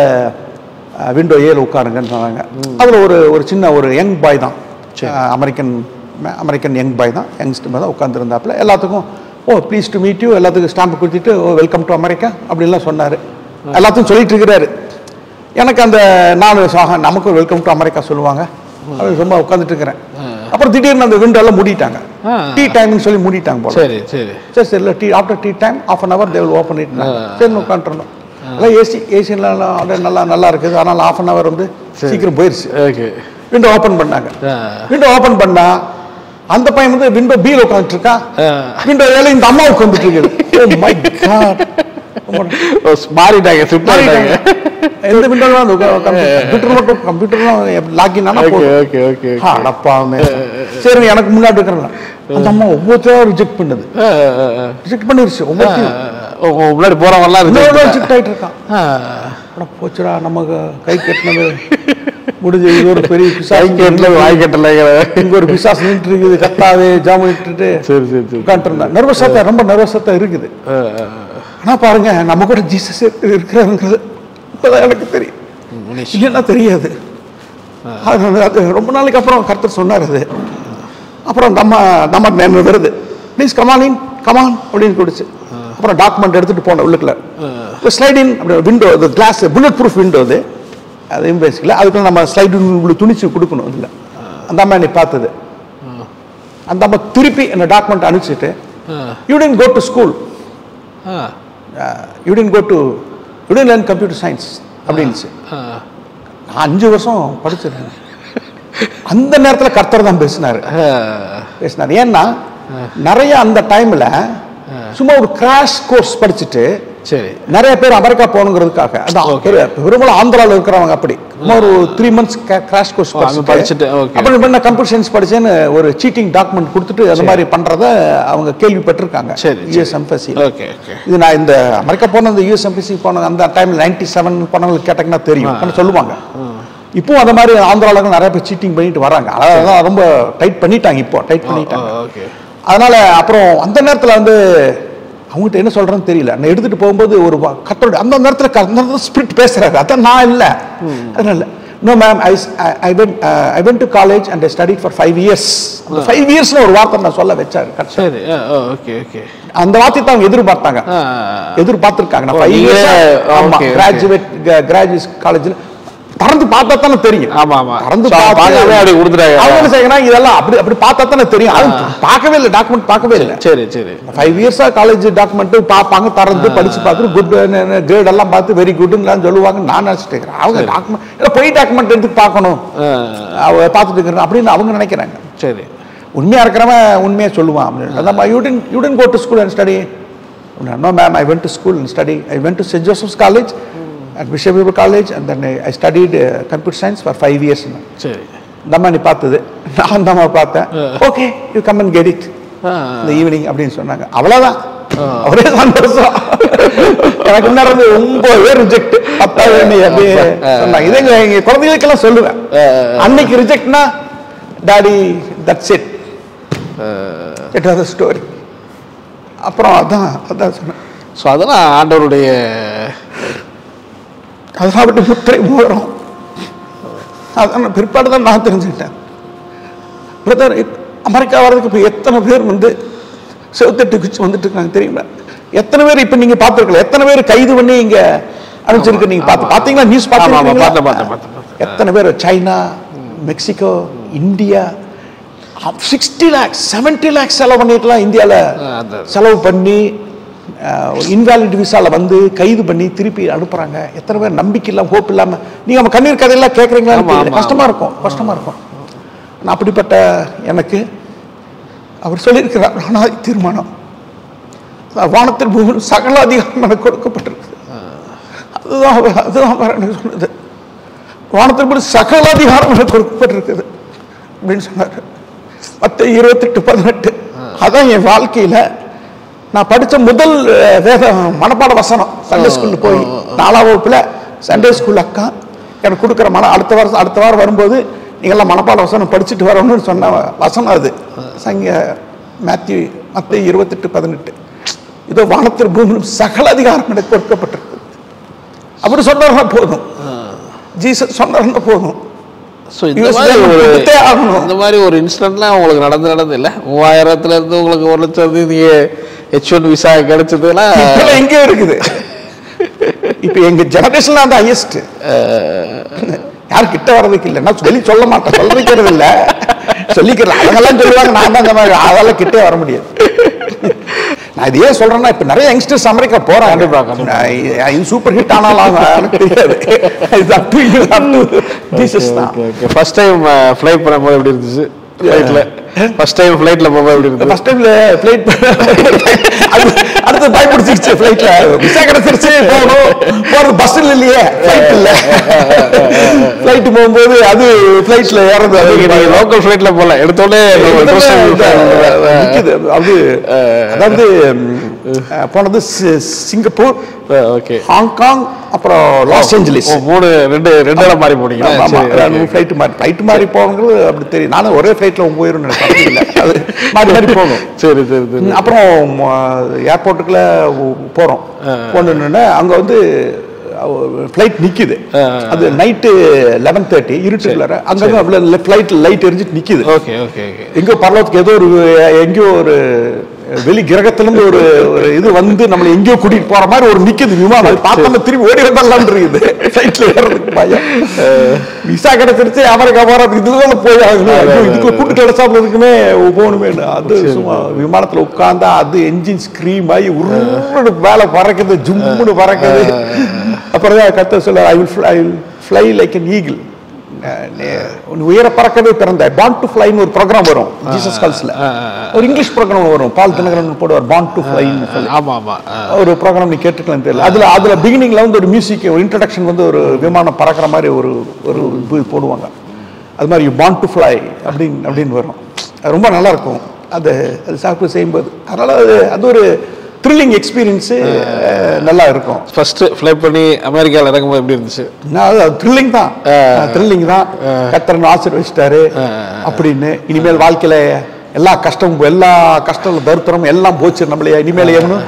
விண்டோ ஏல உட்காருங்கன்னு சொன்னாங்க. அதில் ஒரு சின்ன ஒரு யங் பாய் தான், அமெரிக்கன் யங் பாய் தான், யங்ஸ்டர் தான் உட்காந்துருந்தாப்புல. எல்லாத்துக்கும் ப்ளீஸ் டு மீட் யூ, எல்லாத்துக்கும் ஸ்டாம்பு கொடுத்துட்டு வெல்கம் டு அமெரிக்கா அப்படின்லாம் சொன்னார். எல்லாத்தையும் சொல்லிட்டு இருக்கிறாரு. எனக்கு அந்த நமக்கும் வெல்கம் டு அமெரிக்கா சொல்லுவாங்க, அது ரொம்ப உட்காந்துட்டு இருக்கிறேன். அப்புறம் திடீர்னு அந்த விண்டோ எல்லாம் மூடிட்டாங்க, டீ டைம்னு சொல்லி மூடிட்டாங்க போல. சரி சரி சரி சரி இல்லை tea after tea time ½ an hour they will open it. சரி உட்காந்துருந்தோம். எல்லாம் ஏசிலாம் நல்லா இருக்குது. ஆனால் ½ an hour வந்து சீக்கிரம் போயிடுச்சு. விண்டோ ஓப்பன் பண்ணாங்க. விண்டோ ஓப்பன் பண்ணா அந்த பையன் வந்து விண்டோ பியில் உட்காந்துட்டு இருக்கா, விண்டோ ஏல இந்த அம்மா உட்காந்துட்டு இருக்குது. மை காட், மாறிட்டாங்க. எந்த விண்டோலாம் கம்ப்யூட்டர்லாம் லாகின் ஆனா அடப்பாமே. சரி எனக்கு முன்னாடி இருக்கிறேன் அந்த அம்மா ஒவ்வொருத்தரும் ரிஜெக்ட் பண்ணுது, ரிஜெக்ட் பண்ணிருச்சு. முன்னாடி போறவங்கலாம் ரிஜெக்ட் ஆயிட்டு இருக்கான். போச்சுடா நமக்கு கை கட்டினது முடிஞ்சு. இது ஒரு பெரிய வாய் கட்டல, இங்க ஒரு பிசாஸ் நின்று இருக்குது, கத்தாவே ஜாம விட்டுட்டு உட்காந்துட்டு இருந்தா. நர்வஸா ரொம்ப நர்வஸா இருக்குது. ஆனா பாருங்க நம்ம கூட ஜீசஸ் இருக்கிறாங்கிறது இப்பதான் எனக்கு தெரியும், இல்லைன்னா தெரியாது. அது ரொம்ப நாளைக்கு அப்புறம் கர்த்தர் சொன்னார். அது அப்புறம் நம்ம வருது, ப்ளீஸ் கமான் அப்படின்னு கொடுச்சு. அப்புறம் டாக்குமெண்ட் எடுத்துட்டு போனேன் உள்ளுக்குள்ள. ஸ்லைட் இன் அப்படி விண்டோ, அது கிளாஸ் புல்லட் ப்ரூஃப் விண்டோ, அதையும் பேசிக்கல. அதுக்குள்ள நம்ம ஸ்லைட் உங்களுக்கு துணிச்சு கொடுக்கணும். இல்லை அந்த அம்மா என்னை பார்த்தது. அந்த அம்மா திருப்பி என்ன டாக்குமெண்ட் அனுப்பிச்சிட்டு you didn't go to school, you didn't learn computer science அப்படின்னுச்சு. நான் 5 வருஷம் படிச்சிருக்கேன். அந்த நேரத்தில் கர்த்தர் தான் பேசினார். ஏன்னா நிறைய அந்த டைம்ல சும்மா ஒரு கிராஷ் கோர்ஸ் படிச்சுட்டு நிறைய பேர் அமெரிக்கா போகணுங்கிறதுக்காக, பெரும்பாலும் ஆந்திராவில் இருக்கிறவங்க அப்படி ஒரு 3 months கிராஷ் கோர்ஸ் படிச்சுட்டு அப்புறம் கம்ப்யூட்டர் சயின்ஸ் படிச்சேன்னு ஒரு சீட்டிங் டாக்குமெண்ட் கொடுத்துட்டு அந்த மாதிரி பண்றத அவங்க கேள்விப்பட்டிருக்காங்க. யூஎஸ் எம்பசி இது நான் இந்த அமெரிக்கா போன இந்த யூஎஸ் எம்பசி போன அந்த டைம்ல 97 போனவங்களுக்கு கேட்டாங்கன்னா தெரியும் சொல்லுவாங்க. இப்போ அந்த மாதிரி ஆந்திராவில் நிறைய பேர் சீட்டிங் பண்ணிட்டு வராங்க. அதான் ரொம்ப டைட் பண்ணிட்டாங்க, இப்போ டைட் பண்ணிட்டாங்க. அதனால அப்புறம் அந்த நேரத்தில் வந்து அவங்ககிட்ட என்ன சொல்றேன்னு தெரியல. நான் எடுத்துட்டு போகும்போது ஒரு கத்தோட அந்த நேரத்தில் ஸ்பிரிட் பேசுறாரு. அதான் நான் இல்லை. அதனால no ma'am I went to college and I studied for 5 years. 5 yearsனு ஒரு வார்த்தை நான் சொல்ல வச்சாரு. அந்த வார்த்தை தான் அவங்க எதிர்பார்த்திருக்காங்க. நான் 5 years கிராஜுவேட் காலேஜில் திறந்து பார்த்தா தானே தெரியும். திறந்து அவங்க செய்யணும் இதெல்லாம் அப்படி பார்த்தா தானே தெரியும். அது பார்க்கவே இல்லை, டாக்குமெண்ட் பார்க்கவே இல்லை. சரி 5 years காலேஜ் டாக்குமெண்ட் பார்ப்பாங்க, திறந்து படிச்சு பார்த்துட்டு குட் கிரேட் எல்லாம் பார்த்து வெரி குட்னு சொல்லுவாங்க. நான் நினைச்சிட்டு இருக்கிறேன் அவங்க டாக்குமெண்ட் பொய் டாக்குமெண்ட் எடுத்து பார்க்கணும் பார்த்துட்டு இருக்கிறேன் அப்படின்னு அவங்க நினைக்கிறாங்க. சரி உண்மையா இருக்கிறவன் உண்மையா சொல்லுவான் அப்படின்னு. You didn't go to school and study. No ma'am, I went to school and study. I went to St. Joseph's College at Bishop Weber College and then I studied computer science for 5 years. சரி நம்ம நீ பார்த்தது நான் தான் பார்த்தேன். Okay you come and get it இந்த evening அப்படின்னு சொன்னாங்க. அவ்வளோதான், ஒரே சந்தோஷம். எனக்கு முன்னாடி 9 பேர் ரிஜெக்ட், 10வது அப்படியே சொன்னாங்க. இதே எங்க குழந்தைகளுக்கெல்லாம் சொல்லுவேன், அன்னைக்கு ரிஜெக்ட்னா daddy that's it, it was a story. அப்புறம் அதான் சொன்னேன். ஸோ அதெல்லாம் ஆண்டவருடைய அதெல்லாம் விட்டு முத்திரை போகிறோம். அதான் பிற்பாடு தான் நான் தெரிஞ்சுக்கிட்டேன். பிரதர் அமெரிக்கா வர்றதுக்கு இப்போ எத்தனை பேர் வந்து செவத்தெட்டு குச்சி வந்துட்டு இருக்காங்க தெரியுமா? எத்தனை பேர் இப்ப நீங்க பார்த்துருக்கல, எத்தனை பேர் கைது பண்ணி இங்க அனுப்பிச்சிருக்கு நீங்க பாத்தீங்களா? நியூஸ் பார்த்தீங்களா? எத்தனை பேர் China, Mexico, India 60 lakhs 70 lakhs செலவு பண்ணிருக்கலாம். இந்தியாவில் செலவு பண்ணி இன்வாலிட் விசால வந்து கைது பண்ணி திருப்பி அனுப்புறாங்க. எத்தனை பேர் நம்பிக்கை இல்லாம, ஹோப் இல்லாம. நீங்க நம்ம கண்ணீர் கதையெல்லாம் கேட்குறீங்களா? கஷ்டமா இருக்கும். அப்படிப்பட்ட எனக்கு அவர் சொல்லியிருக்கிறார், அனாதி தீர்மானம், வானத்தில் பூமி சகல அதிகாரம் எனக்கு கொடுக்கப்பட்டிருக்கு. அதுதான் எனக்கு சொன்னது. வானத்தில் பூமி சகல அதிகாரம் எனக்கு கொடுக்கப்பட்டிருக்குது அப்படின்னு சொன்னார். மத்தேயு 28:18. அதான் என் வாழ்க்கையில நான் படித்த முதல் வேத மனப்பாட வசனம். சண்டே ஸ்கூலில் போய் 4ஆம் வகுப்புல சண்டே ஸ்கூல் அக்கா எனக்கு கொடுக்குற அடுத்த வாரம் வரும்போது நீங்கள்லாம் மனப்பாட வசனம் படிச்சுட்டு வரணும்னு சொன்ன வசனம் அது. மத்தேயு 28:18. இதோ வானத்தில் பூமியிலும் சகல அதிகாரம் எனக்கு கொடுக்கப்பட்டிருக்கு. அப்படி சொன்னா போதும், ஜீசஸ் சொன்னா போதும். இந்த மாதிரி ஒரு இன்சிடென்ட்லாம் உங்களுக்கு நடந்து இல்லை? 3000த்துல இருந்து உங்களுக்கு 1 லட்சம் நீங்க H1 விசா கிடைச்சதுலாம் எங்கே இருக்குது? இப்ப எங்க ஜெனரேஷன்ல அந்த ஹையஸ்ட். யாரும் கிட்ட வர்றதுக்கு இல்லை. நான் சொல்லி சொல்ல மாட்டேன், சொல்லிக்கிறது இல்லை, சொல்லிக்கிறேன். அதெல்லாம் சொல்லுவாங்க, நான் தான் அந்த மாதிரி அதெல்லாம் கிட்டே வர முடியாது. நான் இது ஏன் சொல்றேன்னா, இப்ப நிறைய யங்ஸ்டர்ஸ் அமெரிக்கா போறாங்க. சூப்பர் ஹிட் ஆனாலும் எனக்கு தெரியாது. ஃபர்ஸ்ட் டைம் ஃப்ளைட் பண்ணும்போது எப்படி இருந்துச்சு? ஃபர்ஸ்ட் டைம் ஃப்ளைட்ல போக எப்படி இருந்துச்சு? ஃபர்ஸ்ட் டைம்ல ஃப்ளைட் அடுத்து பயப்படுச்சு. ஃப்ளைட்ல விசா கிடைச்சிருச்சு, போறது பஸ் இல்லையே, ஃப்ளைட் இல்ல. ஃப்ளைட் போகும்போது அது ஃப்ளைட்ல ஏறது, அது லோக்கல் ஃப்ளைட்ல போல எடுத்தோடனே அது அதாவது போனது சிங்கப்பூர், ஹாங்காங், அப்புறம் லாஸ் ஏஞ்சலிஸ். 2 இடம் மாறி போனீங்க. ஃப்ளைட் மாறி போகிறது அப்படி தெரியும். நானும் ஒரே ஃப்ளைட்ல போயிடும் இல்லை, அது மாறி போகணும். சரி. அப்புறம் ஏர்போர்ட்டுக்குள்ள போறோம். போனோன்னு அங்க வந்து ஃப்ளைட் நிக்குது. அது நைட்டு 11:30 இருட்டுக்குள்ள அங்க ஃப்ளைட் லைட் எரிஞ்சிட்டு நிக்குது. எங்கோ பரலோகத்துக்கு ஏதோ எங்கேயோ ஒரு வெளி கிரகத்திலிருந்து ஒரு இது வந்து நம்மளை எங்கேயோ கூட்டிட்டு போற மாதிரி ஒரு நிக்குது விமானம். பார்த்தோம்னா திரும்பி ஓடி வந்தாலும் இருக்குது. ஃப்ளைட்ல ஏறதுக்கு பயம். விசா கிடைச்சிருச்சு, அமெரிக்கா போறது இதுதான் போய் ஆகணும். இதுக்குள்ள கூட்டு கிடைச்சாப்புல இருக்குமே போகணுமே. அது சும்மா விமானத்துல உட்கார்ந்தா அது என்ஜின் ஸ்கிரீம் ஆகி உருன்னு வேலை பறக்குது, ஜும்முன்னு பறக்குது. அப்புறம் கர்த்தர் சொல்ல, I will fly like an eagle. உயர பறக்கவே பிறந்த பாண்ட் டு ஃப்ளைன்னு ஒரு ப்ரோக்ராம் வரும் ஜீசஸ் கால்ஸ்ல. ஒரு இங்கிலீஷ் ப்ரோக்ராம் வரும், பால் தினகரன் போடுவார், பாண்ட் டு ஃப்ளைன்னு சொல்லி. ஒரு ப்ரோக்ராம் நீ கேட்டுக்கலாம் தெரியல. அதுல பிகினிங்ல வந்து ஒரு மியூசிக், ஒரு இன்ட்ரடக்ஷன் வந்து ஒரு விமானம் பறக்கிற மாதிரி ஒரு போடுவாங்க. அது மாதிரி பாண்ட் டு ஃப்ளை அப்படின்னு வரும். அது ரொம்ப நல்லா இருக்கும் அது சாப்பிட்டு செய்யும்போது. அதனால அது ஒரு த்ரில்லிங் எக்ஸ்பீரியன்ஸ், நல்லா இருக்கும். ஃபர்ஸ்ட் ஃப்ளை பண்ணி அமெரிக்காவில் இறங்கும்போது எப்படி இருந்துச்சு? த்ரில்லிங் தான். கர்த்தர் ஆசீர்வதிச்சிட்டாரு அப்படின்னு. இனிமேல் வாழ்க்கையில எல்லா கஷ்டம் தருத்திரம் எல்லாம் போச்சு. நம்மளே இனிமேல் எவனும்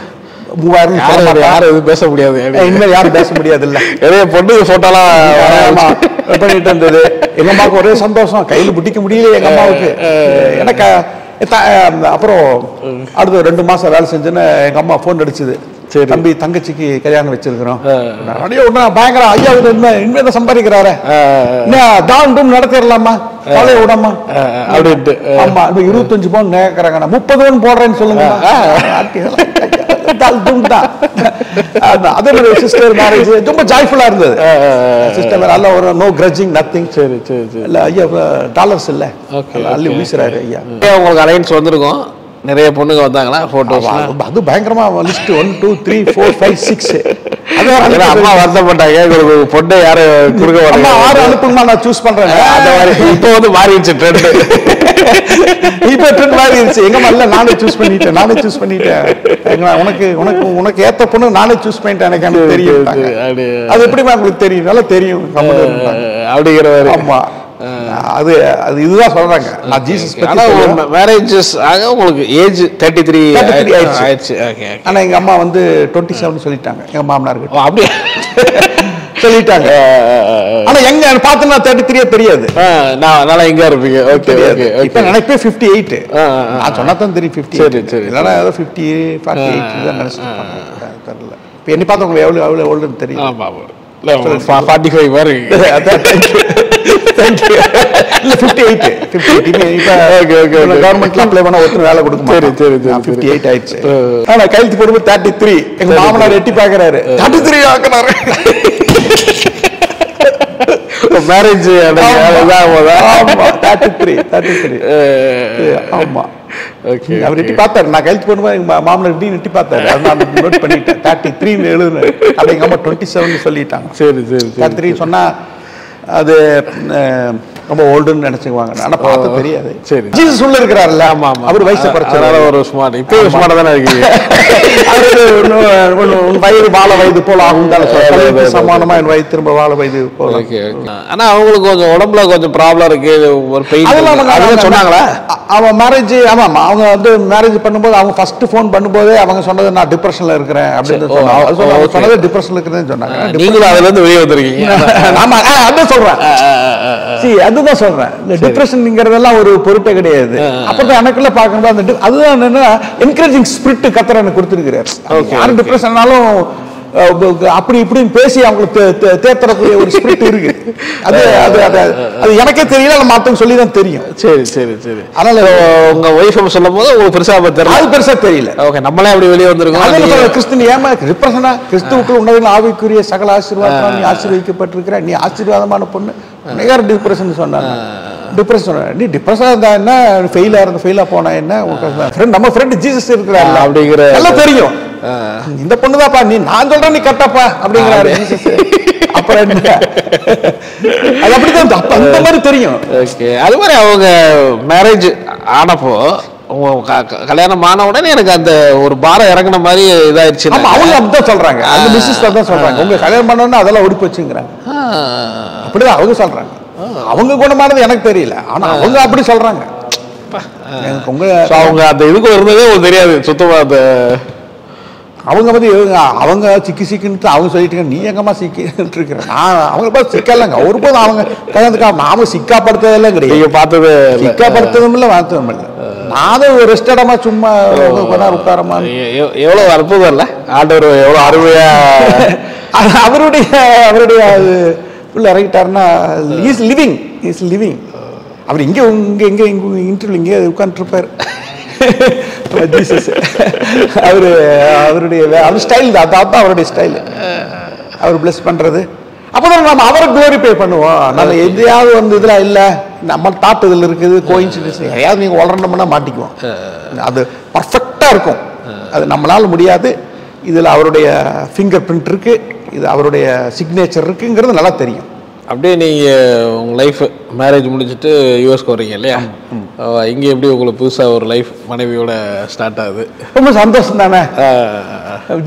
3000 யாரும் பேச முடியாது, இனிமேல் யாரும் பேச முடியாது. இல்ல நிறைய பொண்ணு போட்டோலாம் பண்ணிட்டு இருந்தது. எங்க அம்மாவுக்கு ஒரே சந்தோஷம், கையில் பிடிக்க முடியல எங்க அம்மாவுக்கு. எனக்கு அப்புறம் அடுத்த 2 மாசம் வேலை செஞ்சுன்னு எங்க அம்மா போன் அடிச்சுது, தம்பி தங்கச்சிக்கு கல்யாணம் வச்சிருக்கிறோம். பயங்கர ஐயா இனிமே சம்பாதிக்கிறாரு, தான் நடத்திடலாமா, காலையை விடாமா அப்படின்ட்டு. ஆமா, 25 பவுன் கேட்கறாங்க, 30 பவுன் போடுறேன்னு சொல்லுங்க. அதே மாதிரி சிஸ்டர் மேரேஜ் ரொம்ப ஜாய்ஃபுல்லா இருந்தது. சிஸ்டர் நல்ல ஒரு நோ கிரட்ஜிங் நத்திங். சரி இல்ல ஐயா டாலர்ஸ் இல்ல அள்ளி வீசுறாரு ஐயா. உங்களுக்கு அலைன்ஸ் வந்திருக்கும், நிறைய பொண்ணுங்க வந்தாங்களா போட்டோஸ்? அது பயங்கரமா லிஸ்ட் 1 2 3 4 5 6. அம்மா வருத்தப்பட்டாங்க, பொண்ணை யாரு கொடுக்க மாட்டாங்க, 6 அனுப்புமா நான் சூஸ் பண்றேன். அந்த மாதிரி இப்போ வந்து மாறிடுச்சு ட்ரெண்ட். இப்ப ட்ரெண்ட் மாறிடுச்சு. எங்க அம்மா இல்ல நானே சூஸ் பண்ணிட்டேன். உனக்கு ஏத்த பொண்ணு நானே சூஸ் பண்ணிட்டேன், எனக்கு தெரியும். அது எப்படிமா உங்களுக்கு தெரியும்? நல்லா தெரியும் அப்படிங்கிற மாதிரி. ஆமா, அது இதுதான் சொல்றாங்க. நான் ஜீசஸ் மேரேஜஸ் ஆக உங்களுக்கு ஏஜ் 33 ஆயிடுச்சு. ஆனா எங்க அம்மா வந்து 27 சொல்லிட்டாங்க எங்க மாமனாருக்கு. அப்படியே சொல்லிட்டாங்க. ஆனா எங்க பார்த்தா 33 தெரியாது. நான் எங்க இருப்பீங்க? Okay okay. இப்ப நினைப்பே 58. நான் சொன்னா தான் தெரியும் 58. சரி சரி. இல்லைன்னா ஏதோ 50 48 தான் நினைச்சிட்டு தெரியல. இப்ப என்ன பார்த்தா உங்களுக்கு எவ்வளவு ஓல்டுன்னு தெரியும். ஆமா 45 மாதிரி. இல்ல 58. இப்ப கவர்மெண்ட்ல அப்ளை பண்ண ஒருத்தர் வேலை கொடுக்க மாட்டாரு. சரி சரி 58 ஆயிடுச்சு. ஆனா கையெழுத்து போடும்போது 33. எங்க மாமனார் எட்டி பாக்குறாரு, 33 ஆக்குறாரு. மேரேஜ் ஆமா. அவர் எட்டி பார்த்தாரு, நான் கையெழுத்து போடும்போது எங்க மாமனார் எட்டி பார்த்தாரு. நான் நோட் பண்ணிட்டேன். 33 எழுதுனேன். அப்ப எங்க அம்மா 27 சொல்லிட்டாங்க. சரி சரி. 33 சொன்னா அது ரொம்ப ஓல்டுன்னு நினைச்சுக்குவாங்க. ஆனா பார்த்து தெரியாது. சரி. ஜீசஸ் உள்ள இருக்கிறாருல்ல, அவர் வயசை குறைச்சதால ஒரு ஸ்மார்ட். இப்போ ஸ்மார்ட்டா தானே இருக்கீங்க. வயது வாழ வயது போல ஆகும் தானே, சமானமா என் வயது திரும்ப வாழ வயது போல. ஆனா அவங்களுக்கு கொஞ்சம் உடம்புல கொஞ்சம் ப்ராப்ளம் இருக்கு, ஒரு பெயின். அதெல்லாம் சொன்னாங்களா? அவன் மேரேஜ், ஆமா அவங்க வந்து மேரேஜ் பண்ணும்போது அவங்க ஃபர்ஸ்ட் ஃபோன் பண்ணும்போதே அவங்க சொன்னது நான் டிப்ரெஷன்ல இருக்கிறேன் அப்படின்னு சொன்னது. டிப்ரெஷன்ல இருக்கிறேன்னு சொன்னாங்க. நீங்களும் அதுல இருந்து வெளியே வந்திருக்கீங்க. ஆமா அதான் சொல்றேன். அதுதான் சொல்றேன். இந்த டிப்ரெஷன்ங்கிறதெல்லாம் ஒரு பொருட்டே கிடையாது. அப்பதான் எனக்குள்ள பார்க்கும்போது அதுதான் என்னன்னா என்கரேஜிங் ஸ்பிரிட் கத்தர் எனக்கு கொடுத்துருக்கிறார். யாரும் டிப்ரெஷன்னாலும் அப்படி இப்படின்னு பேசி அவங்களுக்கு தேத்தரக்கூடிய ஒரு ஸ்பிரிட் இருக்கு. அது அது அது எனக்கே தெரியல, மற்றவங்க சொல்லி தான் தெரியும். சரி சரி சரி. அதனால உங்க ஒய்ஃப் சொல்லும் போது உங்களுக்கு பெருசா தெரியல. அது பெருசா தெரியல. ஓகே, நம்மளே அப்படி வெளியே வந்திருக்கோம். கிறிஸ்துவ ஏமா டிப்ரெஷனா? கிறிஸ்துவுக்கு உன்னதில் ஆவிக்குரிய சகல ஆசீர்வாதம், நீ ஆசீர்வதிக்கப்பட்டிருக்கிற, நீ ஆசீர்வாதமான பொண்ணு. டிப்ரெஷன் சொன்னாங்க. டிப்ரெஷன், நீ டிப்ரெஷனா இருந்தா என்ன, ஃபெயிலா இருந்த ஃபெயிலா போனா என்ன, நம்ம ஃப்ரெண்ட் ஜீசஸ் இருக்கிறாரு அப்படிங்கிற எல்லாம் தெரியும். இந்த பொண்ணுதாப்பா, நீ நான் சொல்றேன் நீ கரெக்டாப்பா அப்படிங்கிறாரு ஜீசஸ். அப்புறம் என்ன, அது அப்படிதான் அந்த மாதிரி தெரியும். ஓகே, அது மாதிரி அவங்க மேரேஜ் ஆனப்போ கல்யாணம் ஆன உடனே எனக்கு அந்த ஒரு பாரம் இறங்கின மாதிரி இதாயிருச்சு. அவங்க அப்படிதான் சொல்றாங்க, அந்த மிஸ்ஸஸ் தான் சொல்றாங்க. உங்க கல்யாணம் பண்ணோன்னா அதெல்லாம் ஒடுப்பு வச்சுங்கிறாங்க. அப்படிதான் அவங்க சொல்றாங்க. அவங்க குணமானது எனக்கு தெரியல, ஆனா அவங்க அப்படி சொல்றாங்க. அவங்க அந்த இதுக்கு இருந்ததே உங்களுக்கு தெரியாது சுத்தமா. அந்த அவங்க வந்து அவங்க சிக்கின்னு அவங்க சொல்லிட்டு, நீ எங்கம்மா சிக்கிட்டு இருக்கிற? நான் அவங்க பார்த்து சிக்கலங்க ஒருபோதும் அவங்க கல்யாணத்துக்கு நாம சிக்காப்படுத்ததெல்லாம் கிடையாது. பார்த்தது சிக்காப்படுத்ததும் இல்லை, வாழ்த்ததும் இல்லை. நானும் ரெஸ்ட் இடமா சும்மா உட்காரமா. எவ்வளவு அற்புதம் இல்ல ஆண்டவர், எவ்வளவு அருமையா அவருடைய உள்ள இறங்கிட்டாருன்னா இஸ் லிவிங். அவர் இங்கே இங்கே இன்டர்வியூ இங்கே உட்காந்துருப்பார் ஜீசஸ். அவருடைய ஸ்டைல் தான், அதான் அவருடைய ஸ்டைல். அவர் பிளஸ் பண்றது. அப்பதான் நம்ம அவரை குளோரிஃபை பண்ணுவோம். நம்ம எதையாவது வந்து இதுல இல்ல, நம்ம தாட் இதுல இருக்குது, கோயின்சிடன்ஸ் எதையாவது நீங்க வளரணும்னா மாட்டிக்குவோம். அது பர்ஃபெக்டா இருக்கும். அது நம்மளால முடியாது. இதுல அவருடைய ஃபிங்கர் பிரிண்ட் இருக்கு, இது அவருடைய சிக்னேச்சர் இருக்குங்கிறது நல்லா தெரியும். அப்படியே நீங்கள் உங்கள் லைஃப் மேரேஜ் முடிச்சுட்டு யூஎஸ்க்கு வர்றீங்க இல்லையா? இங்கே எப்படி உங்களுக்கு புதுசாக ஒரு லைஃப் மனைவியோட ஸ்டார்ட் ஆகுது? ரொம்ப சந்தோஷம் தானே.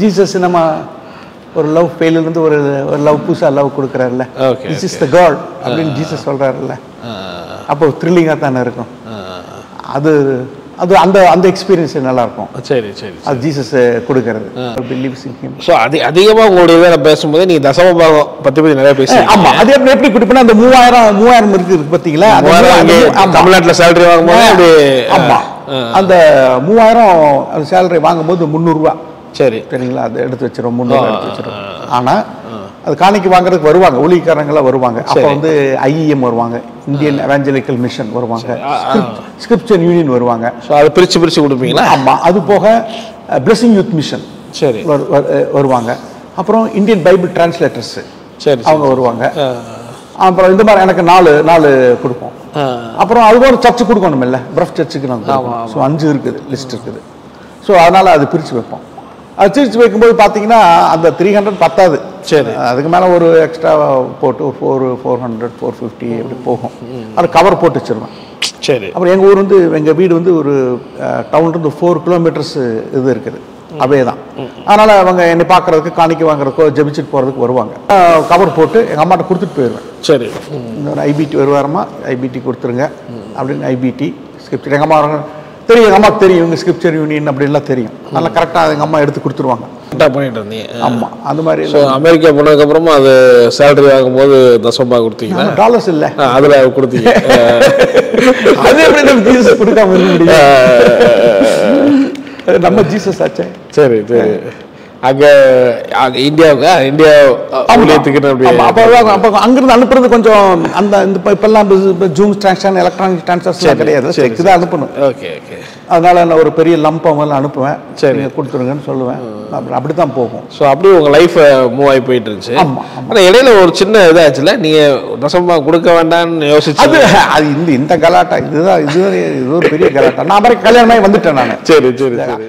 ஜீசஸ் நம்ம ஒரு லவ் ஃபெயிலிருந்து ஒரு லவ் புதுசாக லவ் கொடுக்குறாருல்ல. திஸ் இஸ் த காட் அப்படின்னு ஜீசஸ் சொல்கிறாருல்ல. அப்போ த்ரில்லிங்காக தானே இருக்கும். அது அது அந்த அந்த எக்ஸ்பீரியன்ஸ் நல்லா இருக்கும். சரி சரி. அது ஜீசஸ் கொடுக்கறது. Believes in him. ஸோ அதிகமாக உங்களுடைய வேலை பேசும்போது நீங்கள் தசம பாகம் பற்றி நிறைய பேசுவீங்க. ஆமாம், அது எப்படி கொடுப்பேன்னா அந்த 3000 இருக்குது பார்த்தீங்களா? தமிழ்நாட்டில் சேலரி வாங்கும்போது ஆமாம், அந்த 3000 அந்த சேலரி வாங்கும்போது 300 ரூபா. சரி சரிங்களா? அதை எடுத்து வச்சிடும், 300 எடுத்து வச்சிடும். ஆனால் அது காணிக்கு வாங்குறதுக்கு வருவாங்க, ஊழியக்காரங்களாம் வருவாங்க. அப்போ வந்து IEM வருவாங்க, இந்தியன் எவாஞ்சலிக்கல் மிஷன் வருவாங்க, ஸ்கிரிப்சர் யூனியன் வருவாங்க. ஸோ அதை பிரித்து கொடுப்பீங்களா? ஆமாம், அது போக பிளஸிங் யூத் மிஷன் சரி வருவாங்க. அப்புறம் இந்தியன் பைபிள் டிரான்ஸ்லேட்டர்ஸ் சரி அவங்க வருவாங்க. அப்புறம் இந்த மாதிரி எனக்கு 4 கொடுப்போம். அப்புறம் அது ஒரு சர்ச்சு கொடுக்கணும் இல்லை, பிரஃப் சர்ச்சுக்கு நாங்கள். ஸோ 5 இருக்குது, லிஸ்ட் இருக்குது. ஸோ அதனால் அது பிரித்து வைப்போம். அது பிரித்து வைக்கும்போது பார்த்தீங்கன்னா அந்த 300 பத்தாது. சரி, அதுக்கு மேலே ஒரு எக்ஸ்ட்ரா போட்டு 400 450 அப்படி போகும். அது கவர் போட்டு வச்சிருவேன். சரி. அப்புறம் எங்கள் ஊர் வந்து எங்கள் வீடு வந்து ஒரு டவுன்லேருந்து 4 கிலோமீட்டர்ஸ் இது இருக்குது, அவே தான். அதனால் அவங்க என்னை பார்க்குறதுக்கு, காணிக்க வாங்குறதுக்கோ ஜெபிச்சுட்டு போகிறதுக்கு வருவாங்க. கவர் போட்டு எங்கள் அம்மாட்ட கொடுத்துட்டு போயிடுவேன். சரி, இன்னொரு IBT வருவாரம்மா, IBT கொடுத்துருங்க அப்படின்னு IBT ஸ்கிரிப்ட். எங்கள் அம்மா தெரியும், எங்கள் அம்மாவுக்கு தெரியும், இவங்க ஸ்கிரிப்சர் யூனியன் அப்படிலாம் தெரியும். நல்லா கரெக்டாக எங்கள் அம்மா எடுத்து கொடுத்துருவாங்க. கரெக்டாக பண்ணிட்டு இருந்தீங்க. ஆமாம், அந்த மாதிரி. ஸோ அமெரிக்கா போனதுக்கப்புறமா அது சேலரி வாங்கும்போது தசமா கொடுத்தீங்களா? டாலர்ஸ் இல்லை, அதில் கொடுத்தீங்க. அது எப்படி நம்ம ஜீசஸ் கொடுக்காம இருக்க முடியும்? நம்ம ஜீசஸ் ஆச்சே. சரி சரி. அங்கே இந்தியாவுக்கு இந்தியா அப்போ அங்கிருந்து அனுப்புறது கொஞ்சம் அந்த இப்பெல்லாம் ஜூம் டிரான்சாக்ஷன் எலக்ட்ரானிக் டிரான்சாக்ஷன் கிடையாது, செக் தான் அனுப்பணும். Okay okay. அதனால நான் ஒரு பெரிய லம்பம் அனுப்புவேன், சரி கொடுத்துருங்கன்னு சொல்லுவேன். அப்படி தான் போகும். ஸோ அப்படியே உங்கள் லைஃப் மூவ் ஆகி போயிட்டு இருந்துச்சு. ஆமாம். ஆனால் இடையில ஒரு சின்ன இதாச்சுல, நீங்கள் தசமா கொடுக்க வேண்டாம்னு யோசிச்சு அது இந்த கலாட்டா, இது ஒரு பெரிய கலாட்டா. நான் அப்புறம் கல்யாணமாகி வந்துட்டேன் நான். சரி சரி சரி.